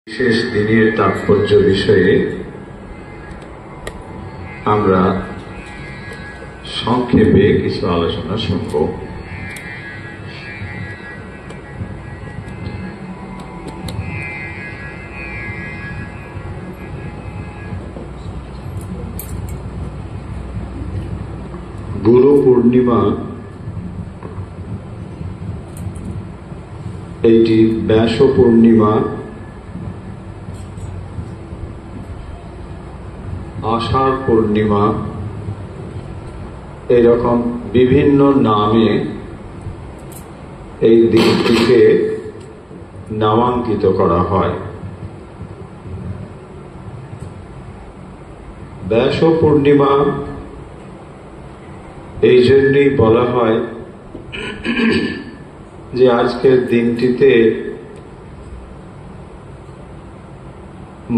বিশেষ দিনের তাৎপর্য বিষয়ে আমরা সংক্ষেপে কিছু আলোচনা শুনব। গুরু পূর্ণিমা এইটি ব্যাস পূর্ণিমা, আষাঢ় পূর্ণিমা, এরকম বিভিন্ন নামে এই দিনটিকে নামাঙ্কিত করা হয়। ব্যাস পূর্ণিমা এই জন্যই বলা হয় যে আজকের দিনটিতে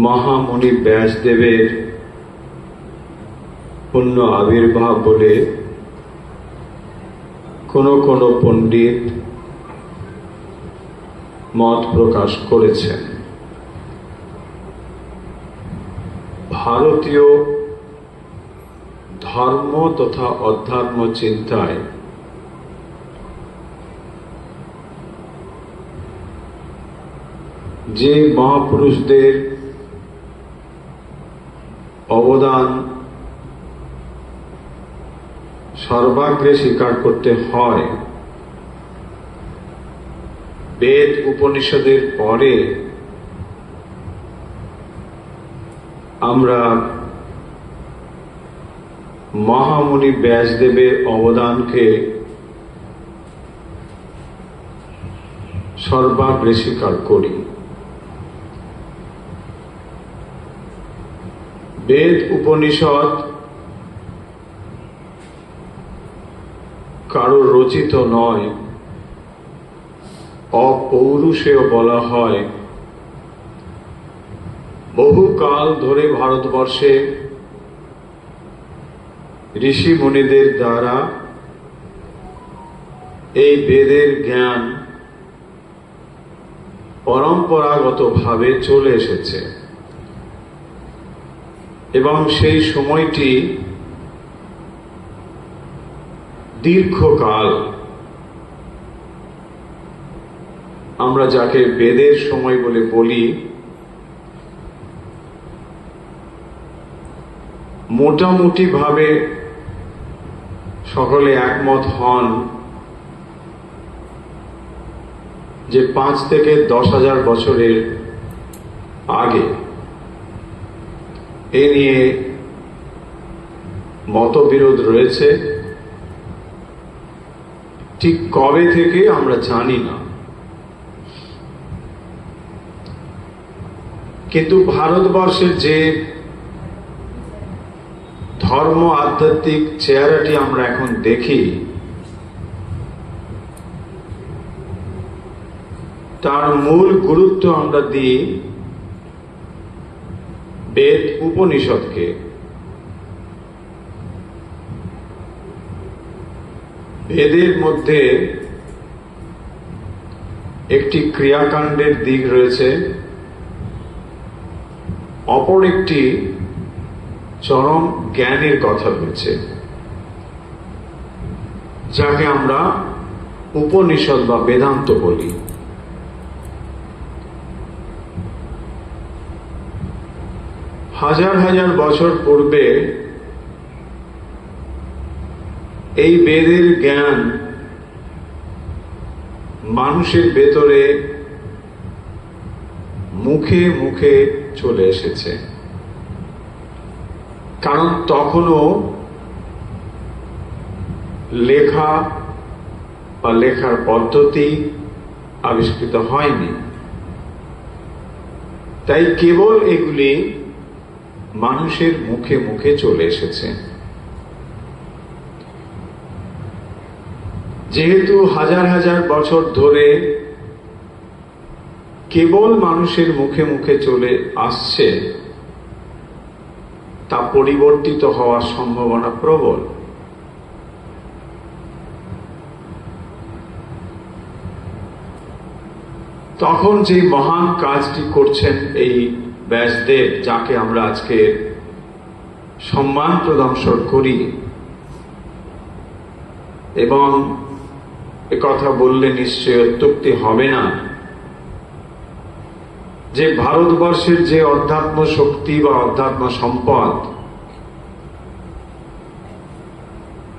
মহামুনি ব্যাসদেবের পূর্ণ আবির্ভাব বলে কোন পণ্ডিত মত প্রকাশ করেছেন। ভারতীয় ধর্ম তথা অধ্যাত্ম চিন্তায় যে মহাপুরুষদের অবদান সর্বাগ্রে স্বীকার করতে হয়, বেদ উপনিষদের পরে আমরা মহামুনি ব্যাসদেবের অবদানকে সর্বাগ্রে স্বীকার করি। বেদ উপনিষদ কারো রচিত নয়, অপৌরুষেয় বলা হয়। বহুকাল ধরে ভারতবর্ষে ঋষি মুনিদের দ্বারা এই বেদের জ্ঞান পরম্পরাগতভাবে চলে এসেছে এবং সেই সময়টি দীর্ঘকাল, আমরা যাকে বেদের সময় বলে বলি, মোটামুটি ভাবে সকলে একমত হন যে 5 থেকে 10,000 বছরের আগে। এ নিয়ে মতবিরোধ রয়েছে, ঠিক কবে থেকে আমরা জানি না, কিন্তু ভারতবর্ষের যে ধর্ম আধ্যাত্মিক চেহারাটি আমরা এখন দেখি, তার মূল গুরুত্ব আমরা দিই বেদ উপনিষদকে। বেদের মধ্যে একটি ক্রিয়াকাণ্ডের দিক রয়েছে, অপর একটি চরম জ্ঞানের কথা রয়েছে, যাকে আমরা উপনিষদ বা বেদান্ত বলি। হাজার হাজার বছর পূর্বে এই বেদের জ্ঞান মানুষের ভেতরে মুখে মুখে চলে এসেছে, কারণ তখনও লেখা বা লেখার পদ্ধতি আবিষ্কৃত হয়নি। তাই কেবল এগুলি মানুষের মুখে মুখে চলে এসেছে। যেহেতু হাজার হাজার বছর ধরে কেবল মানুষের মুখে মুখে চলে আসছে, তা পরিবর্তিত হওয়ার সম্ভাবনা প্রবল। তখন যে মহান কাজটি করছেন এই ব্যাসদেব, যাকে আমরা আজকে সম্মান প্রদর্শন করি, এবং একথা বললে নিশ্চয় অত্যুক্তি হবে না যে ভারতবর্ষের যে অধ্যাত্ম শক্তি বা অধ্যাত্ম সম্পদ,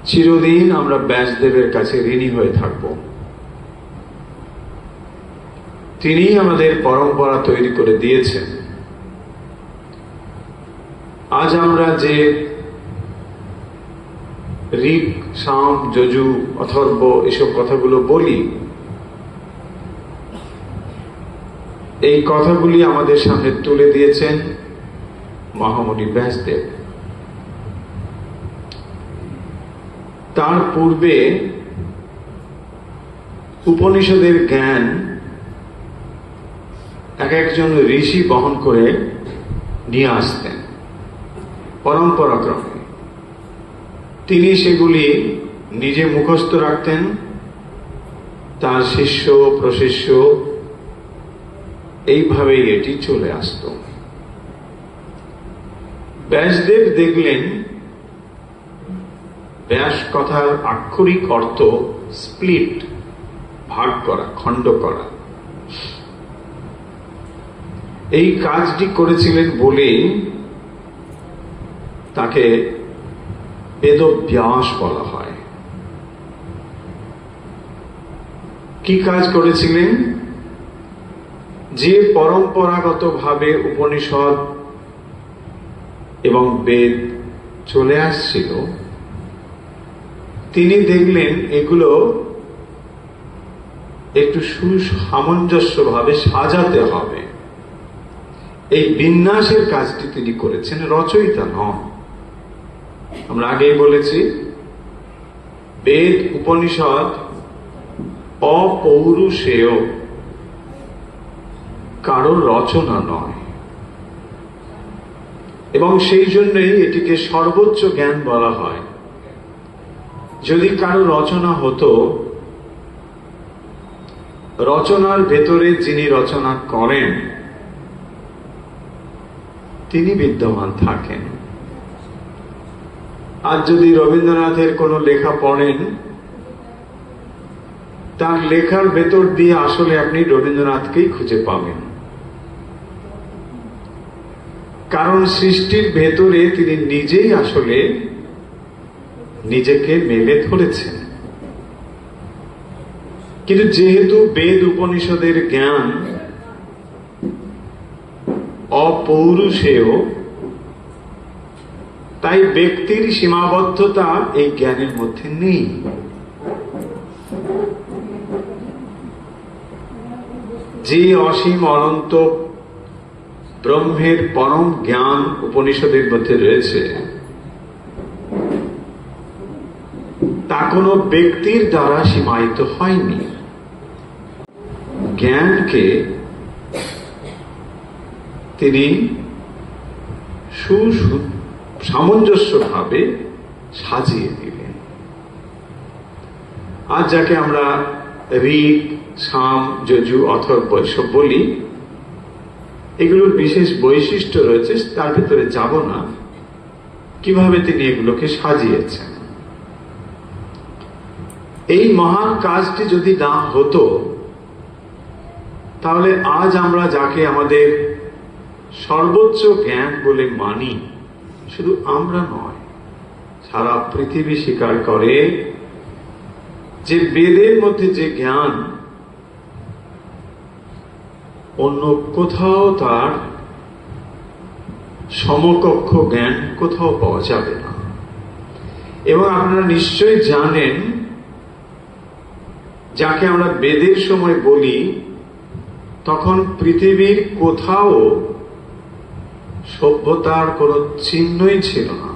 চিরদিন আমরা ব্যাসদেবের কাছে ঋণী হয়ে থাকব। তিনি আমাদের পরম্পরা তৈরি করে দিয়েছেন। আজ আমরা যে ঋক, সাম, যজু, অথর্ব এসব কথাগুলো বলি, এই কথাগুলি আমাদের সামনে তুলে দিয়েছেন মহামুনি ব্যাসদেব। তার পূর্বে উপনিষদের জ্ঞান এক একজন ঋষি বহন করে নিয়ে আসতেন পরম্পরাক্রমে। তিনি সেগুলি নিজে মুখস্থ রাখতেন, তার শিষ্য প্রশিষ্য এইভাবেই এটি চলে আসত। ব্যাসদেব দেখলেন ব্যাস কথার আক্ষরিক অর্থ স্প্লিট, ভাগ করা, খণ্ড করা। এই কাজটি করেছিলেন বলেই তাকে বেদব্যাস বলা হয়। কি কাজ করেছিলেন? যে পরম্পরাগতভাবে উপনিষদ এবং বেদ চলে আসছিল, তিনি দেখলেন এগুলো একটু সুসামঞ্জস্যভাবে সাজাতে হবে। এই বিন্যাসের কাজটি তিনি করেছেন, রচয়িতা নন। আমরা আগেই বলেছি, বেদ উপনিষদ অপৌরুষেয়, কারোর রচনা নয়, এবং সেই জন্যই এটিকে সর্বোচ্চ জ্ঞান বলা হয়। যদি কারো রচনা হতো, রচনার ভেতরে যিনি রচনা করেন তিনি বিদ্যমান থাকেন। আর যদি রবীন্দ্রনাথের কোনো লেখা পড়েন, তার লেখার ভেতর দিয়ে আসলে আপনি রবীন্দ্রনাথকেই খুঁজে পাবেন, কারণ সৃষ্টির ভেতরে তিনি নিজেই আসলে নিজেকে মেলে ধরেছেন। কিন্তু যেহেতু বেদ উপনিষদের জ্ঞান অপৌরুষেয়, তাই ব্যক্তির সীমাবদ্ধতা এই জ্ঞানের মধ্যে নেই। যে অসীম অনন্ত ব্রহ্মের পরম জ্ঞান উপনিষদের মধ্যে রয়েছে, তা কোনো ব্যক্তির দ্বারা সীমায়িত হয়নি। জ্ঞানকে তিনি সুসামঞ্জস্যভাবে সাজিয়ে দিলেন। আজ যাকে আমরা ঋক, সাম, যজু, অথর্ব এসব বলি, এগুলোর বিশেষ বৈশিষ্ট্য রয়েছে, তার ভিতরে যাব না। কিভাবে তিনি এগুলোকে সাজিয়েছেন। এই মহান কাজটি যদি না হতো, তাহলে আজ আমরা যাকে আমাদের সর্বোচ্চ জ্ঞান বলে মানি, শুধু আমরা নয়, সারা পৃথিবী স্বীকার করে যে বেদের মধ্যে যে জ্ঞান, অন্য কোথাও তার সমকক্ষ জ্ঞান কোথাও পাওয়া যাবে না। এবং আপনারা নিশ্চয়ই জানেন, যাকে আমরা বেদের সময় বলি, তখন পৃথিবীর কোথাও সভ্যতার কোনো চিহ্নই ছিল না।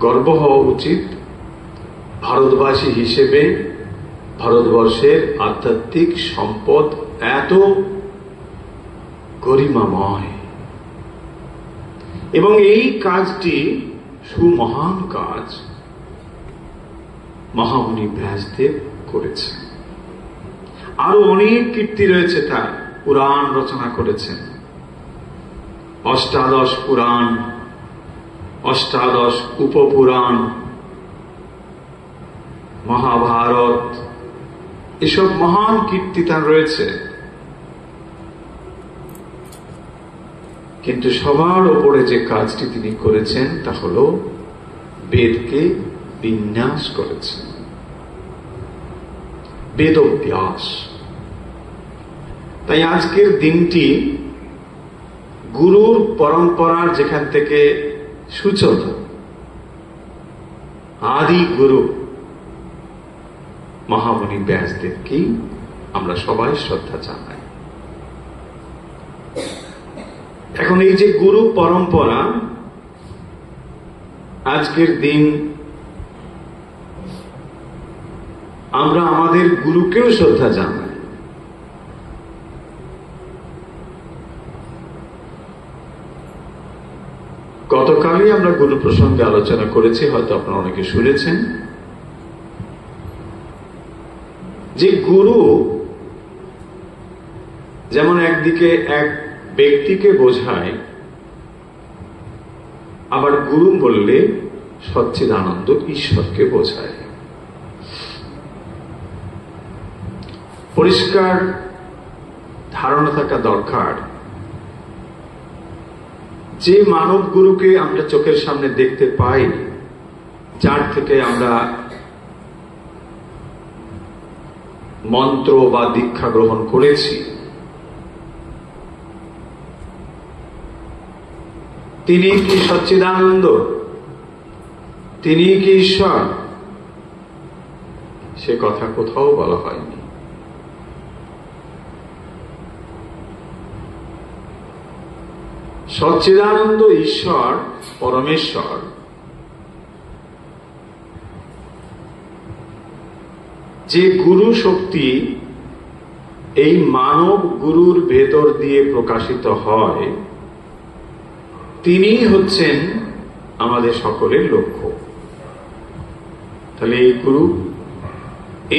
গর্ব হওয়া উচিত ভারতবাসী হিসেবে, ভারতবর্ষের আধ্যাত্মিক সম্পদ এত গরিমাময়, এবং এই কাজটি সুমহান কাজ মহামুনি ব্যাসদেব করেছেন। আরো অনেক কীর্তি রয়েছে তার। পুরাণ রচনা করেছেন, অষ্টাদশ পুরাণ, অষ্টাদশ উপপুরাণ, মহাভারত, এসব মহান কীর্তি তার রয়েছে। কিন্তু সবার উপরে যে কাজটি তিনি করেছেন তা হল বেদকে বিন্যাস করেছেন, বেদব্যাস। তাই আজকের দিনটি গুরুর পরম্পরার যেখান থেকে সূচনা, আদি গুরু মহামুনি ব্যাসদেবকেই আমরা সবাই শ্রদ্ধা জানাই। এখন এই যে গুরু পরম্পরা, আজকের দিন আমরা আমাদের গুরুকেও শ্রদ্ধা জানাই। গতকালই আমরা গুরু প্রসঙ্গে আলোচনা করেছি, হয়তো আপনারা অনেকে শুনেছেন, যে গুরু যেমন একদিকে এক ব্যক্তিকে বোঝায়, আবার গুরু বললে সচ্চিদানন্দ ঈশ্বরকে বোঝায়। পরিষ্কার ধারণা থাকা দরকার যে মানব গুরুকে আমরা চোখের সামনে দেখতে পাই, যার থেকে আমরা মন্ত্র বা দীক্ষা গ্রহণ করেছি, তিনি কি সচ্চিদানন্দ? তিনি কি ঈশ্বর? সে কথা কোথাও বলা হয়নি। সচ্চিদানন্দ ঈশ্বর, পরমেশ্বর, যে গুরু শক্তি এই মানব গুরুর ভেতর দিয়ে প্রকাশিত হয়, তিনি হচ্ছেন আমাদের সকলের লক্ষ্য। তাহলে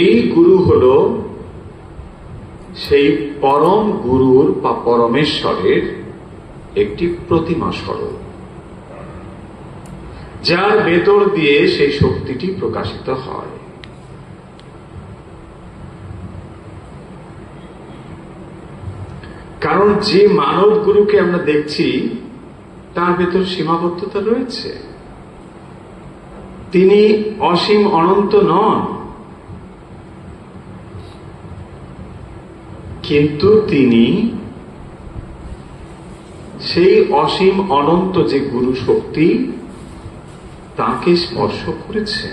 এই গুরু হল সেই পরম গুরুর বা পরমেশ্বরের একটি প্রতিমা স্বরূপ, যার ভেতর দিয়ে সেই শক্তিটি প্রকাশিত হয়। কারণ যে মানব গুরুকে আমরা দেখছি তার ভেতর সীমাবদ্ধতা রয়েছে, তিনি অসীম অনন্ত নন, কিন্তু তিনি সেই অসীম অনন্ত যে গুরু শক্তি তাকে স্পর্শ করেছে,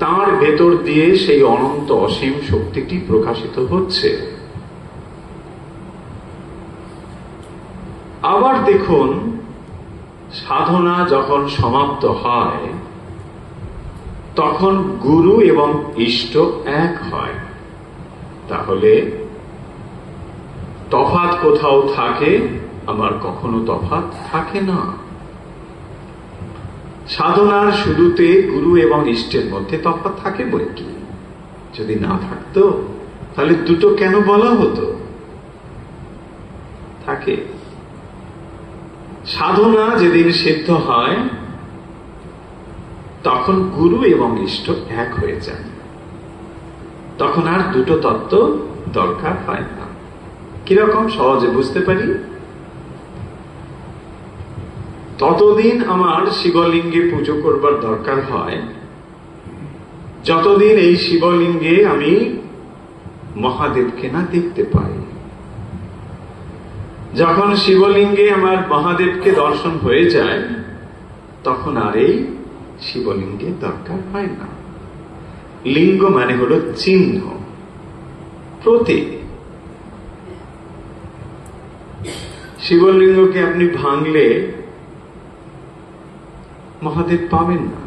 তার ভেতর দিয়ে সেই অনন্ত অসীম শক্তিটি প্রকাশিত হচ্ছে। আবার দেখুন, সাধনা যখন সমাপ্ত হয় তখন গুরু এবং ইষ্ট এক হয়। তাহলে তফাৎ কোথাও থাকে, আবার কখনো তফাৎ থাকে না। সাধনার শুরুতে গুরু এবং ইষ্টের মধ্যে তফাৎ থাকে বই কি? যদি না থাকতো তাহলে দুটো কেন বলা হতো? থাকে। সাধনা যেদিন সিদ্ধ হয় তখন গুরু এবং ইষ্ট এক হয়ে যায়, তখন আর দুটো তত্ত্ব দরকার হয় না। কিরকম সহজে বুঝতে পারি? ততদিন আমার শিবলিঙ্গে পুজো করবার দরকার হয় যতদিন এই শিবলিঙ্গে আমি মহাদেবকে না দেখতে পাই। যখন শিবলিঙ্গে আমার মহাদেবকে দর্শন হয়ে যায় তখন আর এই শিবলিঙ্গে দরকার হয় না। লিঙ্গ মানে হলো চিহ্ন, প্রতীক। শিবলিঙ্গকে আপনি ভাঙলে মহাদেব পাবেন না।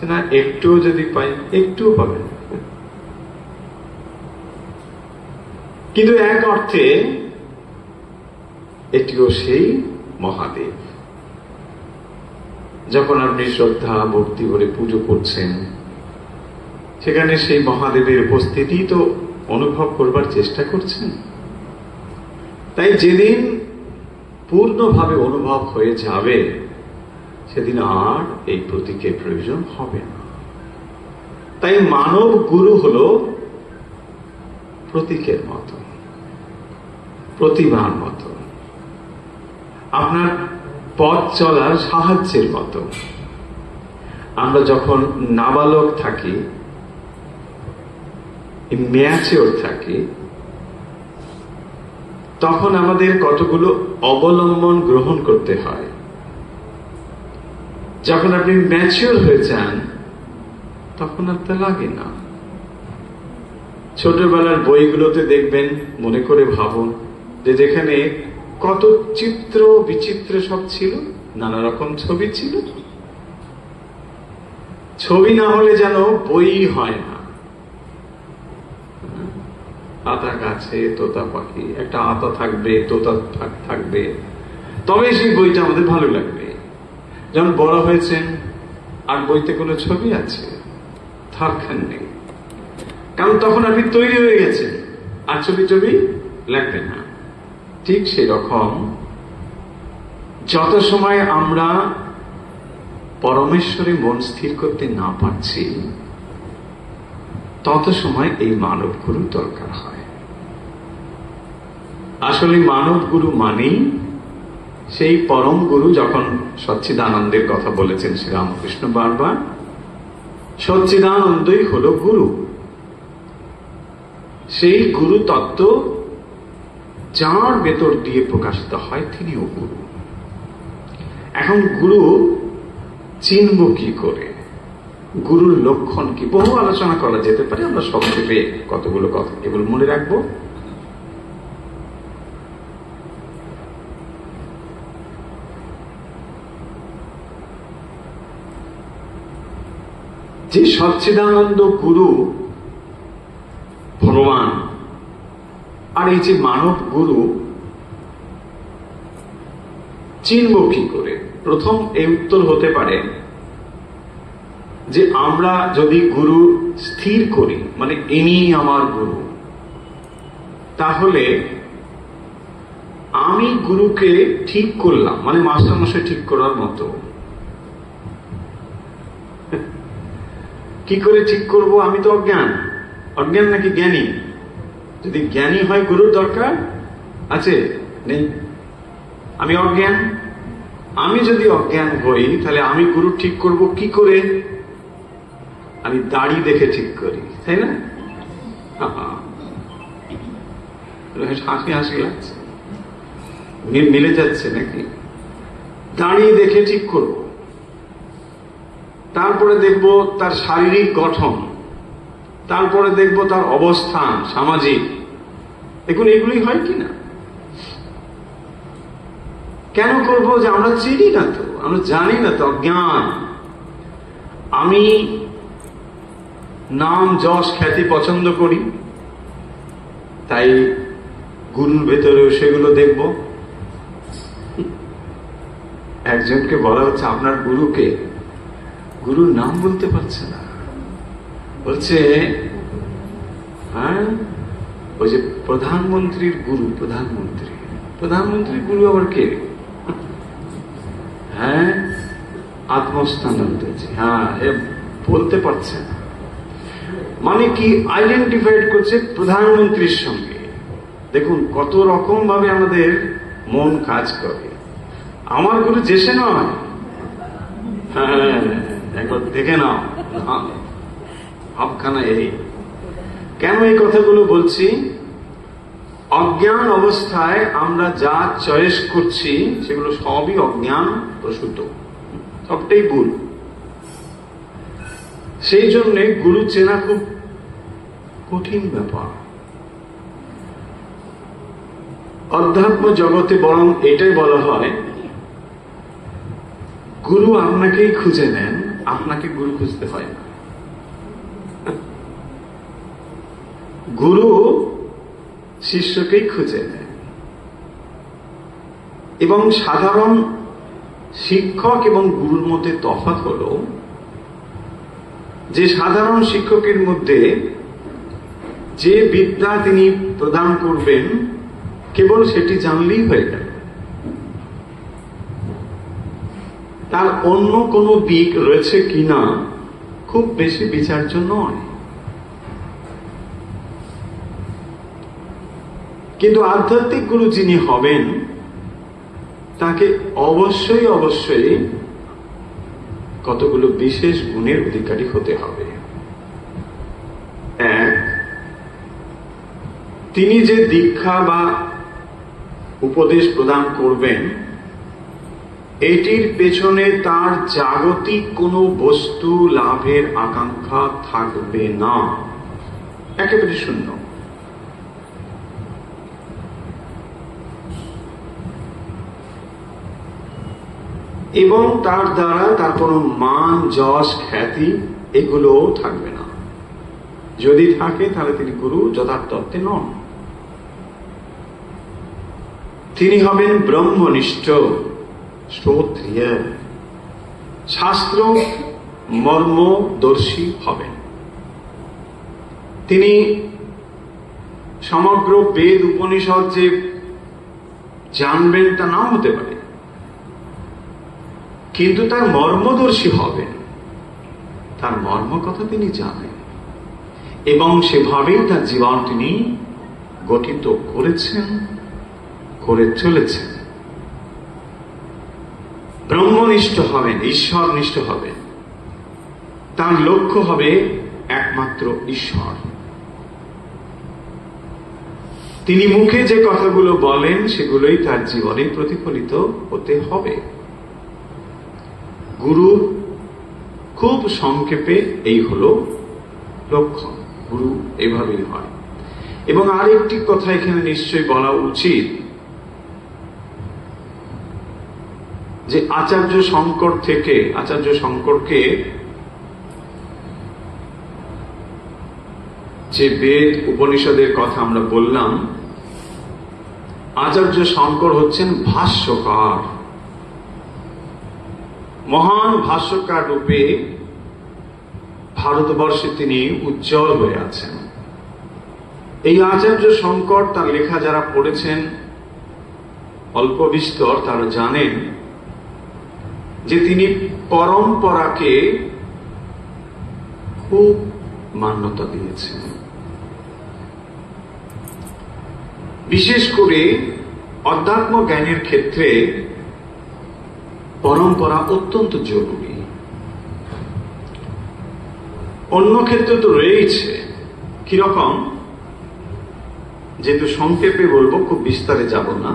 না, একটুও যদি পাই, একটুও পাবেন। কিন্তু এক অর্থে এটিও সেই মহাদেব। যখন আপনি শ্রদ্ধা ভক্তি করে পুজো করছেন, সেখানে সেই মহাদেবের উপস্থিতি তো অনুভব করবার চেষ্টা করছেন। তাই যেদিন পূর্ণভাবে অনুভব হয়ে যাবে, সেদিন আর এই প্রতীকের প্রয়োজন হবে না। তাই মানব গুরু হল প্রতীকের মতো, প্রতিমার মতো, আপনার পথ চলার সাহায্যের মতো। আমরা যখন নাবালক থাকি, ম্যাচিওর থাকি, তখন আমাদের কতগুলো অবলম্বন গ্রহণ করতে হয়। যখন আপনি ম্যাচিওর হয়ে যান, তখন আর তা লাগে না। ছোটবেলার বইগুলোতে দেখবেন, মনে করে ভাবুন যে যেখানে কত চিত্র বিচিত্র সব ছিল, নানা রকম ছবি ছিল। ছবি না হলে যেন বই হয় না। আতা গাছে তোতা পাখি, একটা আতা থাকবে, তোতা থাকবে, তবে সেই বইটা আমাদের ভালো লাগবে। যখন বড় হয়েছেন, আর বইতে কোনো ছবি আছে থারখান নেই, কারণ তখন আপনি তৈরি হয়ে গেছেন, আর ছবি লাগবে না। ঠিক সেই রকম যত সময় আমরা পরমেশ্বরে মন স্থির করতে না পারছি, তত সময় এই মানব গুরু দরকার হয়। আসলে মানব গুরু মানেই সেই পরম গুরু। যখন সচ্চিদানন্দের কথা বলেছেন শ্রীরামকৃষ্ণ বারবার, সচ্চিদানন্দই হল গুরু। সেই গুরু তত্ত্ব যার ভেতর দিয়ে প্রকাশিত হয়, তিনিও গুরু। এখন গুরু চিনব কি করে, গুরুর লক্ষণ কি, বহু আলোচনা করা যেতে পারে। আমরা সংক্ষেপে কতগুলো কথা কেবল মনে রাখবো। যে সচ্চিদানন্দ গুরু ভগবান, আর এই যে মানব গুরু, চিনব কি করে? প্রথম এই উত্তর হতে পারে যে আমরা যদি গুরু স্থির করি, মানে ইনি আমার গুরু, তাহলে আমি গুরুকে ঠিক করলাম, মানে মাস্টারমশাই ঠিক করার মতো। কি করে ঠিক করব? আমি তো অজ্ঞান। অজ্ঞান নাকি জ্ঞানী? যদি জ্ঞানী হয় গুরুর দরকার আছে? নেই। আমি অজ্ঞান। আমি যদি অজ্ঞান হই, তাহলে আমি গুরু ঠিক করব কি করে? আমি দাড়ি দেখে ঠিক করি, তাই না? হাসি হাসি লাগছে, মিলে যাচ্ছে নাকি? দাড়ি দেখে ঠিক করব, তারপরে দেখব তার শারীরিক গঠন, তারপরে দেখব তার অবস্থান সামাজিক। দেখুন এগুলি হয় কিনা? কেন করব? যে আমরা চিনি না তো, আমরা জানি না তো, অজ্ঞান। আমি নাম যশ খ্যাতি পছন্দ করি, তাই গুরুর ভেতরেও সেগুলো দেখব। একজনকে বলা হচ্ছে আপনার গুরুকে, গুরুর নাম বলতে পারছে না, বলছে হ্যাঁ ওই যে প্রধানমন্ত্রীর গুরু। প্রধানমন্ত্রীর গুরু আবার কে? হ্যাঁ আত্মস্থানন্দজি। হ্যাঁ, এ বলতে পারছে না, মানে কি আইডেন্টিফাইড করছে প্রধানমন্ত্রীর সঙ্গে। দেখুন কত রকম ভাবে আমাদের মন কাজ করে। আমার গুরু যেসে নয়, হ্যাঁ একবার দেখে নাও ভাবখানা। এই কেন এই কথাগুলো বলছি? অজ্ঞান অবস্থায় আমরা যা চয়েস করছি, সেগুলো সবই অজ্ঞান প্রসূত, সবটাই ভুল। সেই জন্য গুরু চেনা খুব কঠিন ব্যাপার। অধ্যাত্ম জগতে বরং এটাই বলা হয়, গুরু আপনাকেই খুঁজে নেন, আপনাকে গুরু খুঁজতে হয় না। গুরু শিষ্যকেই খুঁজে নেন। এবং সাধারণ শিক্ষক এবং গুরুর মধ্যে তফাৎ হলো যে সাধারণ শিক্ষকের মধ্যে যে বিদ্যা তিনি প্রদান করবেন কেবল সেটি জানলেই হয়ে গেল, তার অন্য কোনো দিক রয়েছে কিনা খুব বেশি বিচার্য নয়। কিন্তু আধ্যাত্মিক গুরু যিনি হবেন তাকে অবশ্যই অবশ্যই কতগুলো বিশেষ গুণের অধিকারী হতে হবে। এক, তিনি যে দীক্ষা বা উপদেশ প্রদান করবেন এটির পেছনে তার জাগতিক কোনো বস্তু লাভের আকাঙ্ক্ষা থাকবে না, একেবারে শূন্য। এবং তার দ্বারা তার কোনো মান, যশ, খ্যাতি এগুলোও থাকবে না। যদি থাকে তাহলে তিনি গুরু যথার্থ অর্থে নন। তিনি হবেন ব্রহ্মনিষ্ঠ, শ্রোত্রিয়, শাস্ত্র মর্মদর্শী হবেন। তিনি সমগ্র বেদ উপনিষদ যে জানবেন তা নাও হতে পারে, কিন্তু তার মর্মদর্শী হবেন, তার মর্ম কথা তিনি জানেন এবং সেভাবেই তার জীবন তিনি গঠিত করেছেন, করে চলেছেন। ব্রহ্মনিষ্ঠ হবেন, ঈশ্বরনিষ্ঠ হবেন, তার লক্ষ্য হবে একমাত্র ঈশ্বর। তিনি মুখে যে কথাগুলো বলেন সেগুলোই তার জীবনে প্রতিফলিত হতে হবে। গুরু খুব সংক্ষেপে এই হলো লক্ষ্য, গুরু এভাবেই হয়। এবং আরেকটি কথা এখানে নিশ্চয়ই বলা উচিত যে আচার্য শঙ্করকে যে বেদ উপনিষদের কথা আমরা বললাম, আচার্য শঙ্কর হচ্ছেন ভাষ্যকার, মহান ভাষ্যকার রূপে ভারতবর্ষে তিনি উজ্জ্বল হয়ে আছেন। এই আচার্য শঙ্কর তার লেখা যারা পড়েছেন অল্প বিস্তর তারা জানেন যে তিনি পরম্পরাকে খুব মান্যতা দিয়েছেন। বিশেষ করে অধ্যাত্ম জ্ঞানের ক্ষেত্রে পরম্পরা অত্যন্ত জরুরি। অন্য ক্ষেত্রে তো রয়েছে, কিরকম, যেহেতু সংক্ষেপে বলবো, খুব বিস্তারে যাব না।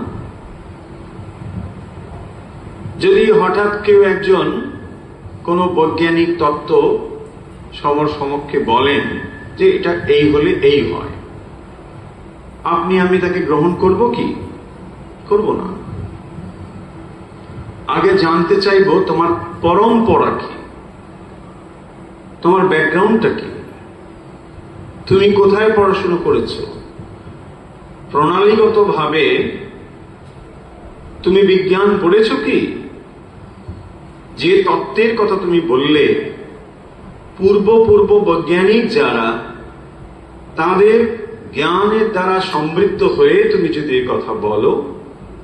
যদি হঠাৎ কেউ একজন কোন বৈজ্ঞানিক তত্ত্ব সবার সমক্ষে বলেন যে এটা এই হলে এই হয়, আমি তাকে গ্রহণ করব কি? করব না। আগে জানতে চাইব তোমার পরম্পরা কি, তোমার ব্যাকগ্রাউন্ডটা কি, তুমি কোথায় পড়াশোনা করেছ, প্রণালীগত ভাবে তুমি বিজ্ঞান পড়েছ কি? যে তত্ত্বের কথা তুমি বললে পূর্ব বৈজ্ঞানিক যারা, তাদের জ্ঞানের দ্বারা সমৃদ্ধ হয়ে তুমি যদি এই কথা বলো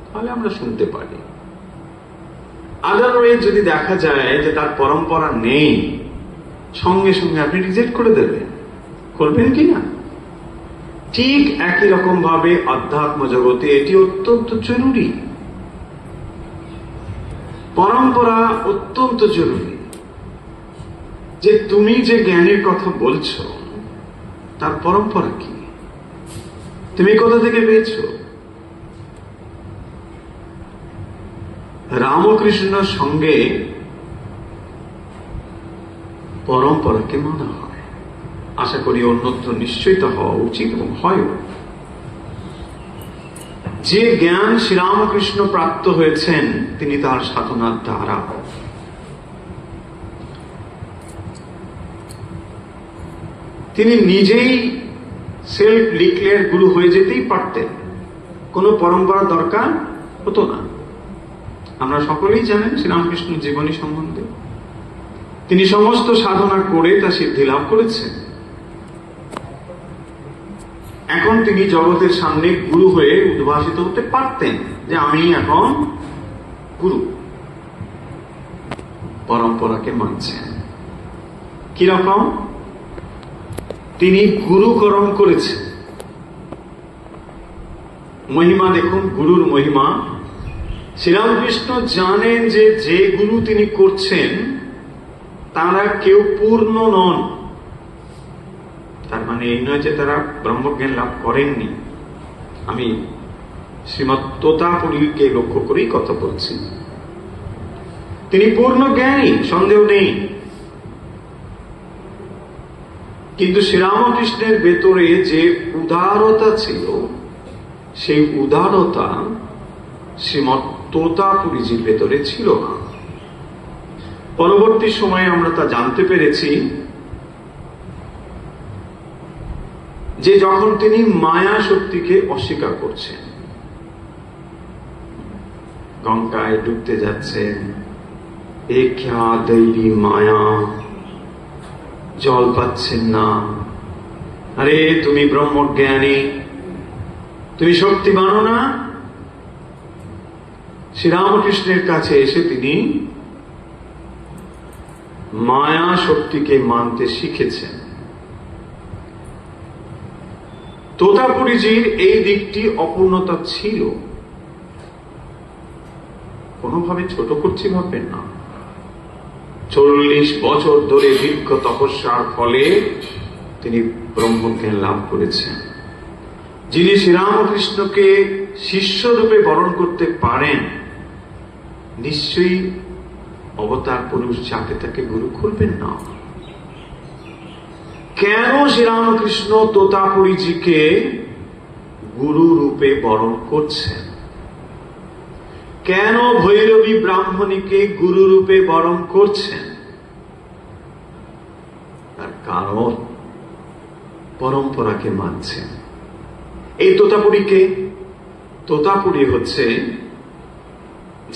তাহলে আমরা শুনতে পারি। আদারওয়াইজ যদি দেখা যায় যে তার পরম্পরা নেই, সঙ্গে সঙ্গে আপনি রিজেক্ট করে দেবেন, করবেন কি না? ঠিক একই রকম ভাবে আধ্যাত্ম জগতে এটি অত্যন্ত জরুরি। পরম্পরা অত্যন্ত জরুরি, যে তুমি যে জ্ঞানের কথা বলছো তার পরম্পরা কি, তুমি কোথা থেকে পেয়েছ? রামকৃষ্ণের সঙ্গে পরম্পরাকে মানা হয়, আশা করি অন্যত্র নিশ্চয়ই তা হওয়া উচিত এবং হয়ও। যে জ্ঞান শ্রীরামকৃষ্ণ প্রাপ্ত হয়েছেন তিনি তার সাধনার দ্বারা। তিনি নিজেই সেলফ ডিক্লেয়ার গুরু হয়ে যেতেই পারতেন, কোনো পরম্পরা দরকার হতো না। আমরা সকলেই জানেন শ্রীরামকৃষ্ণ জীবনী সম্বন্ধে। তিনি সমস্ত সাধনা করে তা সিদ্ধি লাভ করেছেন। এখন তিনি জগতের সামনে গুরু হয়ে উদ্ভাসিত হতে পারতেন যে আমি এখন গুরু। পরম্পরাকে মানছেন কিরকম? তিনি গুরুকরণ করেছেন। মহিমা দেখুন, গুরুর মহিমা। শ্রীরামকৃষ্ণ জানেন যে যে গুরু তিনি করছেন তারা কেউ পূর্ণ নন। তার মানে এই নয় যে তারা ব্রহ্মজ্ঞান লাভ করেননি। আমি শ্রীমৎ তোতাপুরীকে লক্ষ্য করেই কথা বলছি। তিনি পূর্ণ জ্ঞানী, সন্দেহ নেই, কিন্তু শ্রীরামকৃষ্ণের ভেতরে যে উদারতা ছিল সেই উদারতা শ্রীমৎ তোতাপুরীজির ভেতরে ছিল না। পরবর্তী সময়ে আমরা তা জানতে পেরেছি যে যখন তিনি মায়া শক্তিকে অস্বীকার করছেন, গঙ্গায় ডুবতে যাচ্ছেন, এখ্যা দৈবী মায়া, জল পাচ্ছেন না, আরে তুমি ব্রহ্মজ্ঞানী, তুমি শক্তি মানো না। শ্রীরামকৃষ্ণের কাছে এসে তিনি মায়া শক্তিকে মানতে শিখেছেন। তোতাপুরীজির এই দিকটি অপূর্ণতা ছিল, কোনোভাবে ছোট করছি ভাববেন না। 40 বছর ধরে দীর্ঘ তপস্যার ফলে তিনি ব্রহ্মজ্ঞান লাভ করেছেন। যিনি শ্রীরামকৃষ্ণকে শিষ্যরূপে বরণ করতে পারেন, নিশ্চয়ই অবতার পুরুষ যাকে তাকে গুরু করবেন না। কেন শ্রীরামকৃষ্ণ তোতাপুরীজিকে গুরু রূপে বরণ করছেন? কেন ভৈরবী ব্রাহ্মণীকে গুরু রূপে বরণ করছেন? তার কারণ পরম্পরাকে মানছেন। এই তোতাপুরী হচ্ছে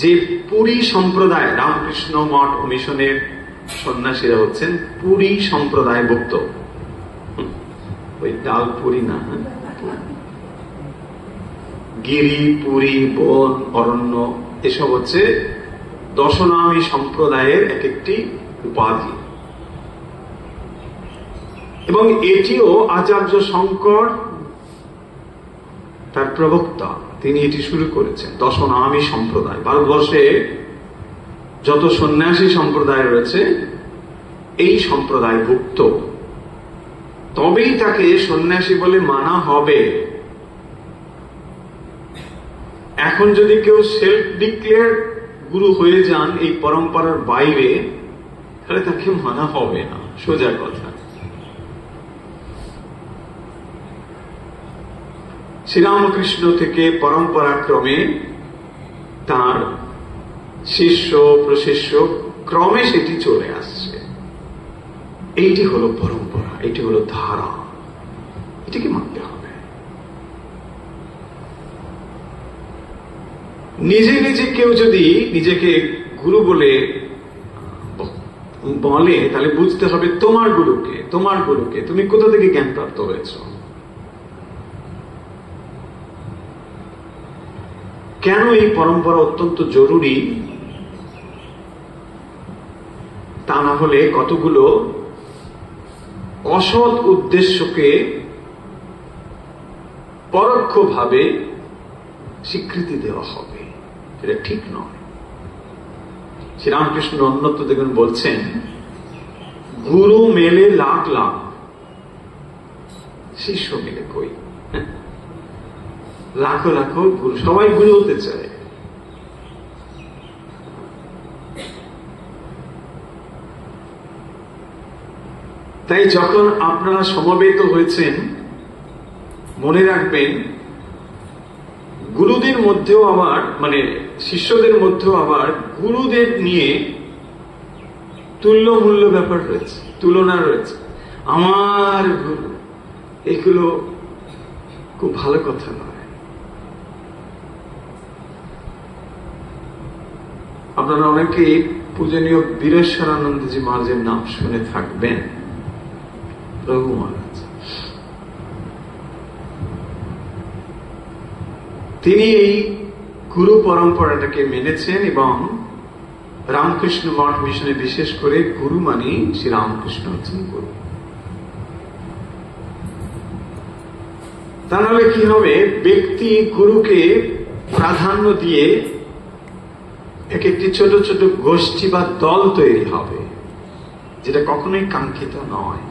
যে পুরী সম্প্রদায়, রামকৃষ্ণ মঠ ও মিশনের সন্ন্যাসীরা হচ্ছেন পুরী সম্প্রদায় ভুক্ত। ওই ডাল পুরী না, গিরি, পুরী, বন, অরণ্য, এসব হচ্ছে দশনামী সম্প্রদায়ের এক একটি উপাধি। এবং এটিও আচার্য শঙ্কর তার প্রবক্তা, তিনি এটি শুরু করেছেন। দশনামী সম্প্রদায়, ভারতবর্ষে যত সন্ন্যাসী সম্প্রদায় রয়েছে এই সম্প্রদায়ভুক্ত, তবেই তাকে সন্ন্যাসী বলে মানা হবে। এখন যদি কেউ সেলফ ডিক্লেয়ার গুরু হয়ে যান এই পরম্পরার বাইরে, তাহলে তাকে মানা হবে না, সোজা কথা। শ্রীরামকৃষ্ণ থেকে পরম্পরাক্রমে তার শিষ্য প্রশিষ্য ক্রমে সেটি চলে আসছে। এইটি হলো পরম্পরা, এটি হলো ধারা, এটিকে মানতে হবে। নিজে নিজে কেউ যদি নিজেকে গুরু বলে তাহলে বুঝতে হবে তোমার গুরুকে তুমি কোথা থেকে জ্ঞান প্রাপ্ত হয়েছ। কেন এই পরম্পরা অত্যন্ত জরুরি, তা না হলে কতগুলো অসৎ উদ্দেশ্যকে পরোক্ষভাবে স্বীকৃতি দেওয়া হবে, এটা ঠিক নয়। শ্রীরামকৃষ্ণ অন্যত্র দেখুন বলছেন, গুরু মেলে লাখ লাখ, শিষ্য মেলে কই। লাখো লাখো গুরু, সবাই গুরু হতে চায়। তাই যখন আপনারা সমবেত হয়েছেন, মনে রাখবেন গুরুদের মধ্যেও আবার, মানে শিষ্যদের মধ্যেও আবার গুরুদের নিয়ে তুল্য মূল্য ব্যাপার রয়েছে, তুলনা রয়েছে। আমার গুরু, এগুলো খুব ভালো কথা নয়। আপনারা অনেকে পূজনীয় বীরেশ্বরানন্দজি মহারাজের নাম শুনে থাকবেন। প্রভু মহারাজ তিনি এই গুরু পরম্পরাটাকে মেনেছেন এবং রামকৃষ্ণ মঠ মিশনে বিশেষ করে গুরু মানি শ্রী রামকৃষ্ণ হচ্ছেন গুরু। তা নাহলে কি হবে, ব্যক্তি গুরুকে প্রাধান্য দিয়ে এক একটি ছোট ছোট গোষ্ঠী বা দল তৈরি হবে, যেটা কখনোই কাঙ্ক্ষিত নয়।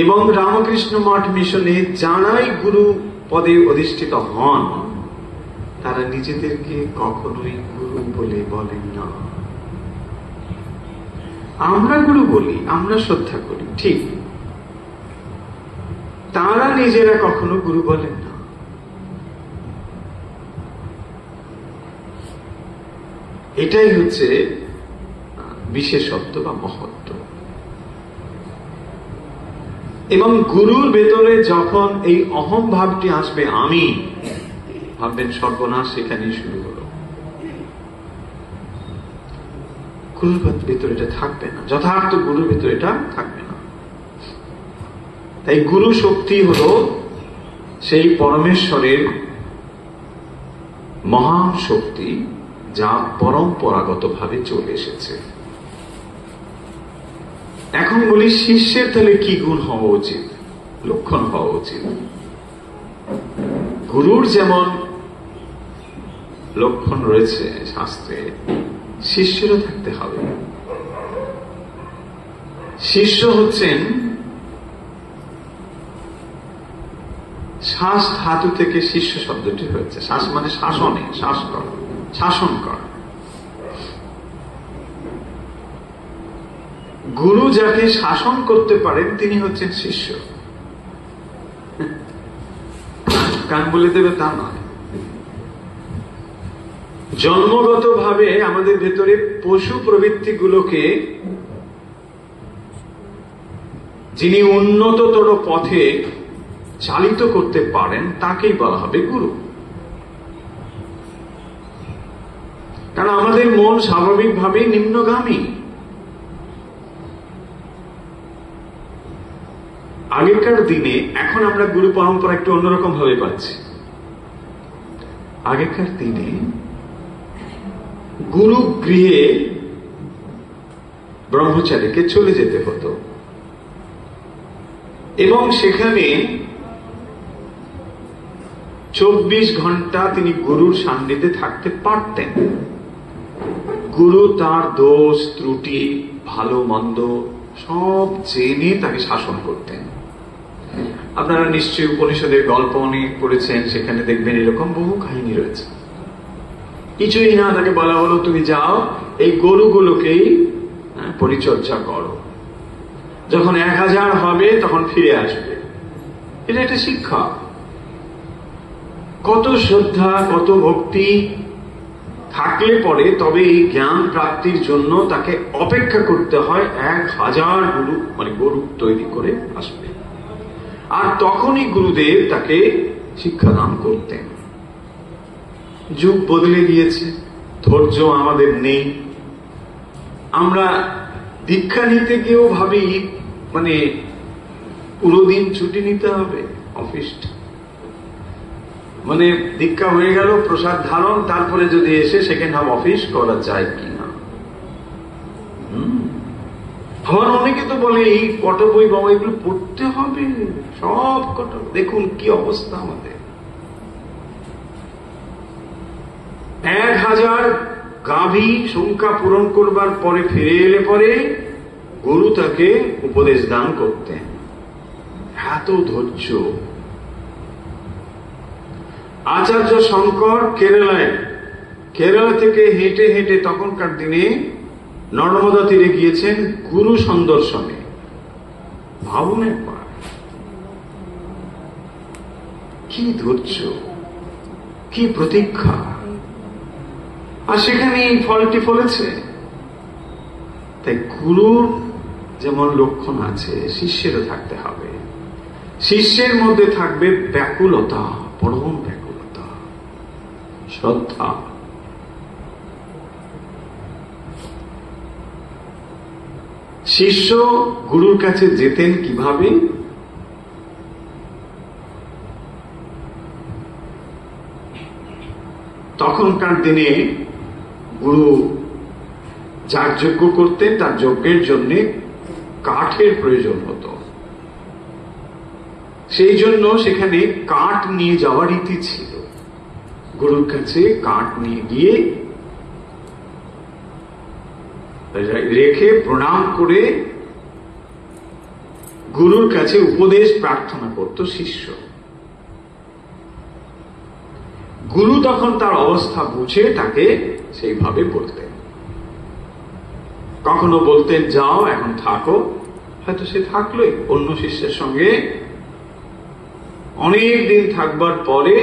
এবং রামকৃষ্ণ মঠ মিশনে যারাই গুরু পদে অধিষ্ঠিত হন তারা নিজেদেরকে কখনোই গুরু বলে বলেন না। আমরা গুরু বলি, আমরা শ্রদ্ধা করি, ঠিক, তারা নিজেরা কখনো গুরু বলেন না। এটাই হচ্ছে বিশেষত্ব বা মহত্ব। এবং গুরুর ভেতরে যখন এই অহং ভাবটি আসবে, আমি, ভাববেন সর্বনাশ সেখানেই শুরু হলো। গুরুর ভেতরে এটা থাকবে না, যথার্থ গুরুর ভেতরে এটা থাকবে না। তাই গুরু শক্তি হলো সেই পরমেশ্বরের মহান শক্তি, যা পরম্পরাগত ভাবে চলে এসেছে। এখন বলি, শিষ্যের তাহলে কি গুণ হওয়া উচিত, লক্ষণ হওয়া উচিত? গুরুর যেমন লক্ষণ রয়েছে শাস্ত্রে, শিষ্যেরও থাকতে হবে। শিষ্য হচ্ছেন, শ্বাস ধাতু থেকে শিষ্য শব্দটি হয়েছে। শ্বাস মানে শাসনে, শ্বাস কর, শাসন কর। গুরু যাকে শাসন করতে পারেন তিনি হচ্ছেন শিষ্য। কান বলে দেবে তা নয়। জন্মগত ভাবে আমাদের ভেতরে পশু প্রবৃত্তিগুলোকে যিনি উন্নততর পথে চালিত করতে পারেন তাকেই বলা হবে গুরু। কারণ আমাদের মন স্বাভাবিকভাবেই নিম্নগামী। আগেকার দিনে, এখন আমরা গুরু পরম্পরা একটু অন্যরকম ভাবে পাচ্ছি। আগেকার দিনে গুরু গৃহে ব্রহ্মচারীকে চলে যেতে হতো এবং সেখানে 24 ঘন্টা তিনি গুরুর সান্নিধ্যে থাকতে পারতেন। গুরু তার দোষ ত্রুটি ভালো মন্দ সব জেনে তাকে শাসন করতেন। আপনারা নিশ্চয়ই উপনিষদের গল্প অনেক পড়েছেন, সেখানে দেখবেন এরকম বহু কাহিনী রয়েছে। কিছুই না, তাকে বলা হলো তুমি যাও এই গরুগুলোকেই পরিচর্যা করো, যখন 1000 হবে তখন ফিরে আসবে। এটা একটা শিক্ষা। কত শ্রদ্ধা, কত ভক্তি থাকলে পরে তবে এই জ্ঞান প্রাপ্তির জন্য তাকে অপেক্ষা করতে হয় 1000 গুরু, মানে গরু তৈরি করে আসবে। আর তখনই গুরুদেব তাকে শিক্ষাদান করতেন। যুগ বদলে গিয়েছে, ধৈর্য আমাদের নেই। আমরা দীক্ষা নিতে গিয়েও ভাবি মানে পুরো দিন ছুটি নিতে হবে অফিসটা, মানে দীক্ষা হয়ে গেল, প্রসাদ ধারণ, তারপরে যদি এসে সেকেন্ড হাফ অফিস করা যায় কিনা। আবার অনেকে তো বলে এই কত বই বাবা এগুলো পড়তে হবে, সব কত। দেখুন কি অবস্থা আমাদের। 1000 গাভী সংখ্যা পূরণ করবার পরে ফিরে এলে পরে গুরু তাকে উপদেশ দান করতেন। এত ধৈর্য। আচার্য শঙ্কর কেরালা থেকে হেঁটে হেঁটে তখনকার দিনে নর্মদা তীরে গিয়েছেন গুরু সন্দর্শনে। ভাবুন একবার, কি ধৈর্য, কি প্রতীক্ষা। আর সেখানে এই ফলটি ফলেছে। তাই গুরুর যেমন লক্ষণ আছে, শিষ্যেরও থাকতে হবে। শিষ্যের মধ্যে থাকবে ব্যাকুলতা, পরম ব্যাকুলতা, শ্রদ্ধা। শিষ্য গুরুর কাছে যেতেন কিভাবে? তখনকার দিনে গুরু যার যজ্ঞ করতেন তার যজ্ঞের জন্য কাঠের প্রয়োজন হতো, সেই জন্য সেখানে কাঠ নিয়ে যাওয়ার রীতি ছিল। গুরুর কাছে কাঠ নিয়ে গিয়ে রেখে প্রণাম করে গুরুর কাছে উপদেশ প্রার্থনা করত শিষ্য। গুরু তখন তার অবস্থা বুঝে তাকে সেইভাবে বলতেন। কখনো বলতেন যাও এখন থাকো, হয়তো সে থাকলোই অন্য শিষ্যের সঙ্গে অনেক দিন থাকবার পরে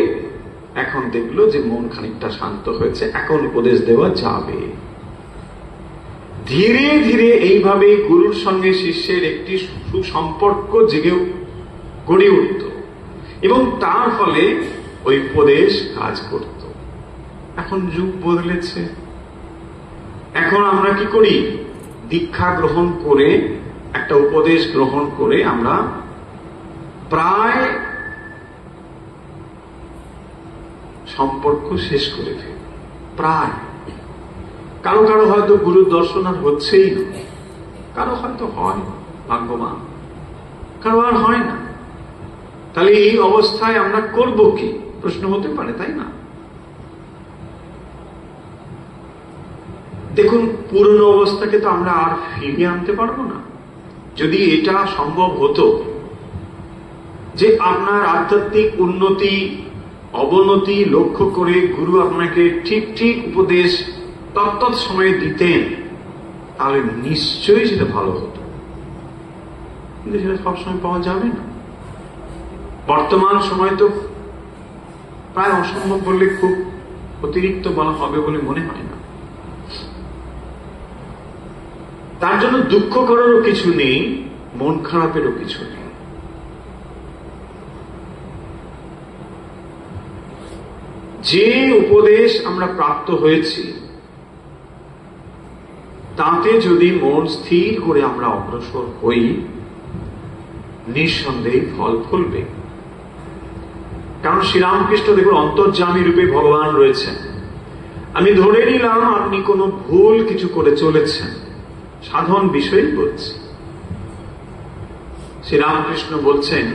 এখন দেখলো যে মন খানিকটা শান্ত হয়েছে, এখন উপদেশ দেওয়া যাবে। ধীরে ধীরে এইভাবে গুরুর সঙ্গে শিষ্যের একটি সুসম্পর্ক জেগে গড়ে উঠত এবং তার ফলে ওই উপদেশ কাজ করত। এখন যুগ বদলেছে, এখন আমরা কি করি? দীক্ষা গ্রহণ করে একটা উপদেশ গ্রহণ করে আমরা প্রায় সম্পর্ক শেষ করে ফেলি। প্রায় কারো কারো হয়তো গুরুর দর্শন আর হচ্ছেই না, কারো হয়তো হয়, ভাগ্যবান, কারো আর হয় না। তাহলে এই অবস্থায় আমরা করব কি? প্রশ্ন হতে পারে, তাই না? দেখুন, পুরনো অবস্থাকে তো আমরা আর ফিরিয়ে আনতে পারবো না। যদি এটা সম্ভব হতো যে আপনার আধ্যাত্মিক উন্নতি অবনতি লক্ষ্য করে গুরু আপনাকে ঠিক ঠিক উপদেশ তৎ সময়ে দিতেন, তাহলে নিশ্চয়ই সেটা ভালো হতো, কিন্তু সেটা সবসময় পাওয়া যাবে না। বর্তমান সময় তো প্রায় অসম্ভব বললে খুব অতিরিক্ত বলা হবে বলে মনে হয় না। তার জন্য দুঃখ করারও কিছু নেই, মন খারাপেরও কিছু নেই। যে উপদেশ আমরা প্রাপ্ত হয়েছি তাতে যদি মন স্থির করে আমরা অগ্রসর হই, নিঃসন্দেহে ফল ফলবে। কারণ শ্রীরামকৃষ্ণ দেখুন অন্তর্যামী রূপে ভগবান রয়েছেন। আমি ধরে নিলাম আপনি কোনো ভুল কিছু করে চলেছেন, সাধারণ বিষয় বলছি। শ্রীরামকৃষ্ণ বলছেন,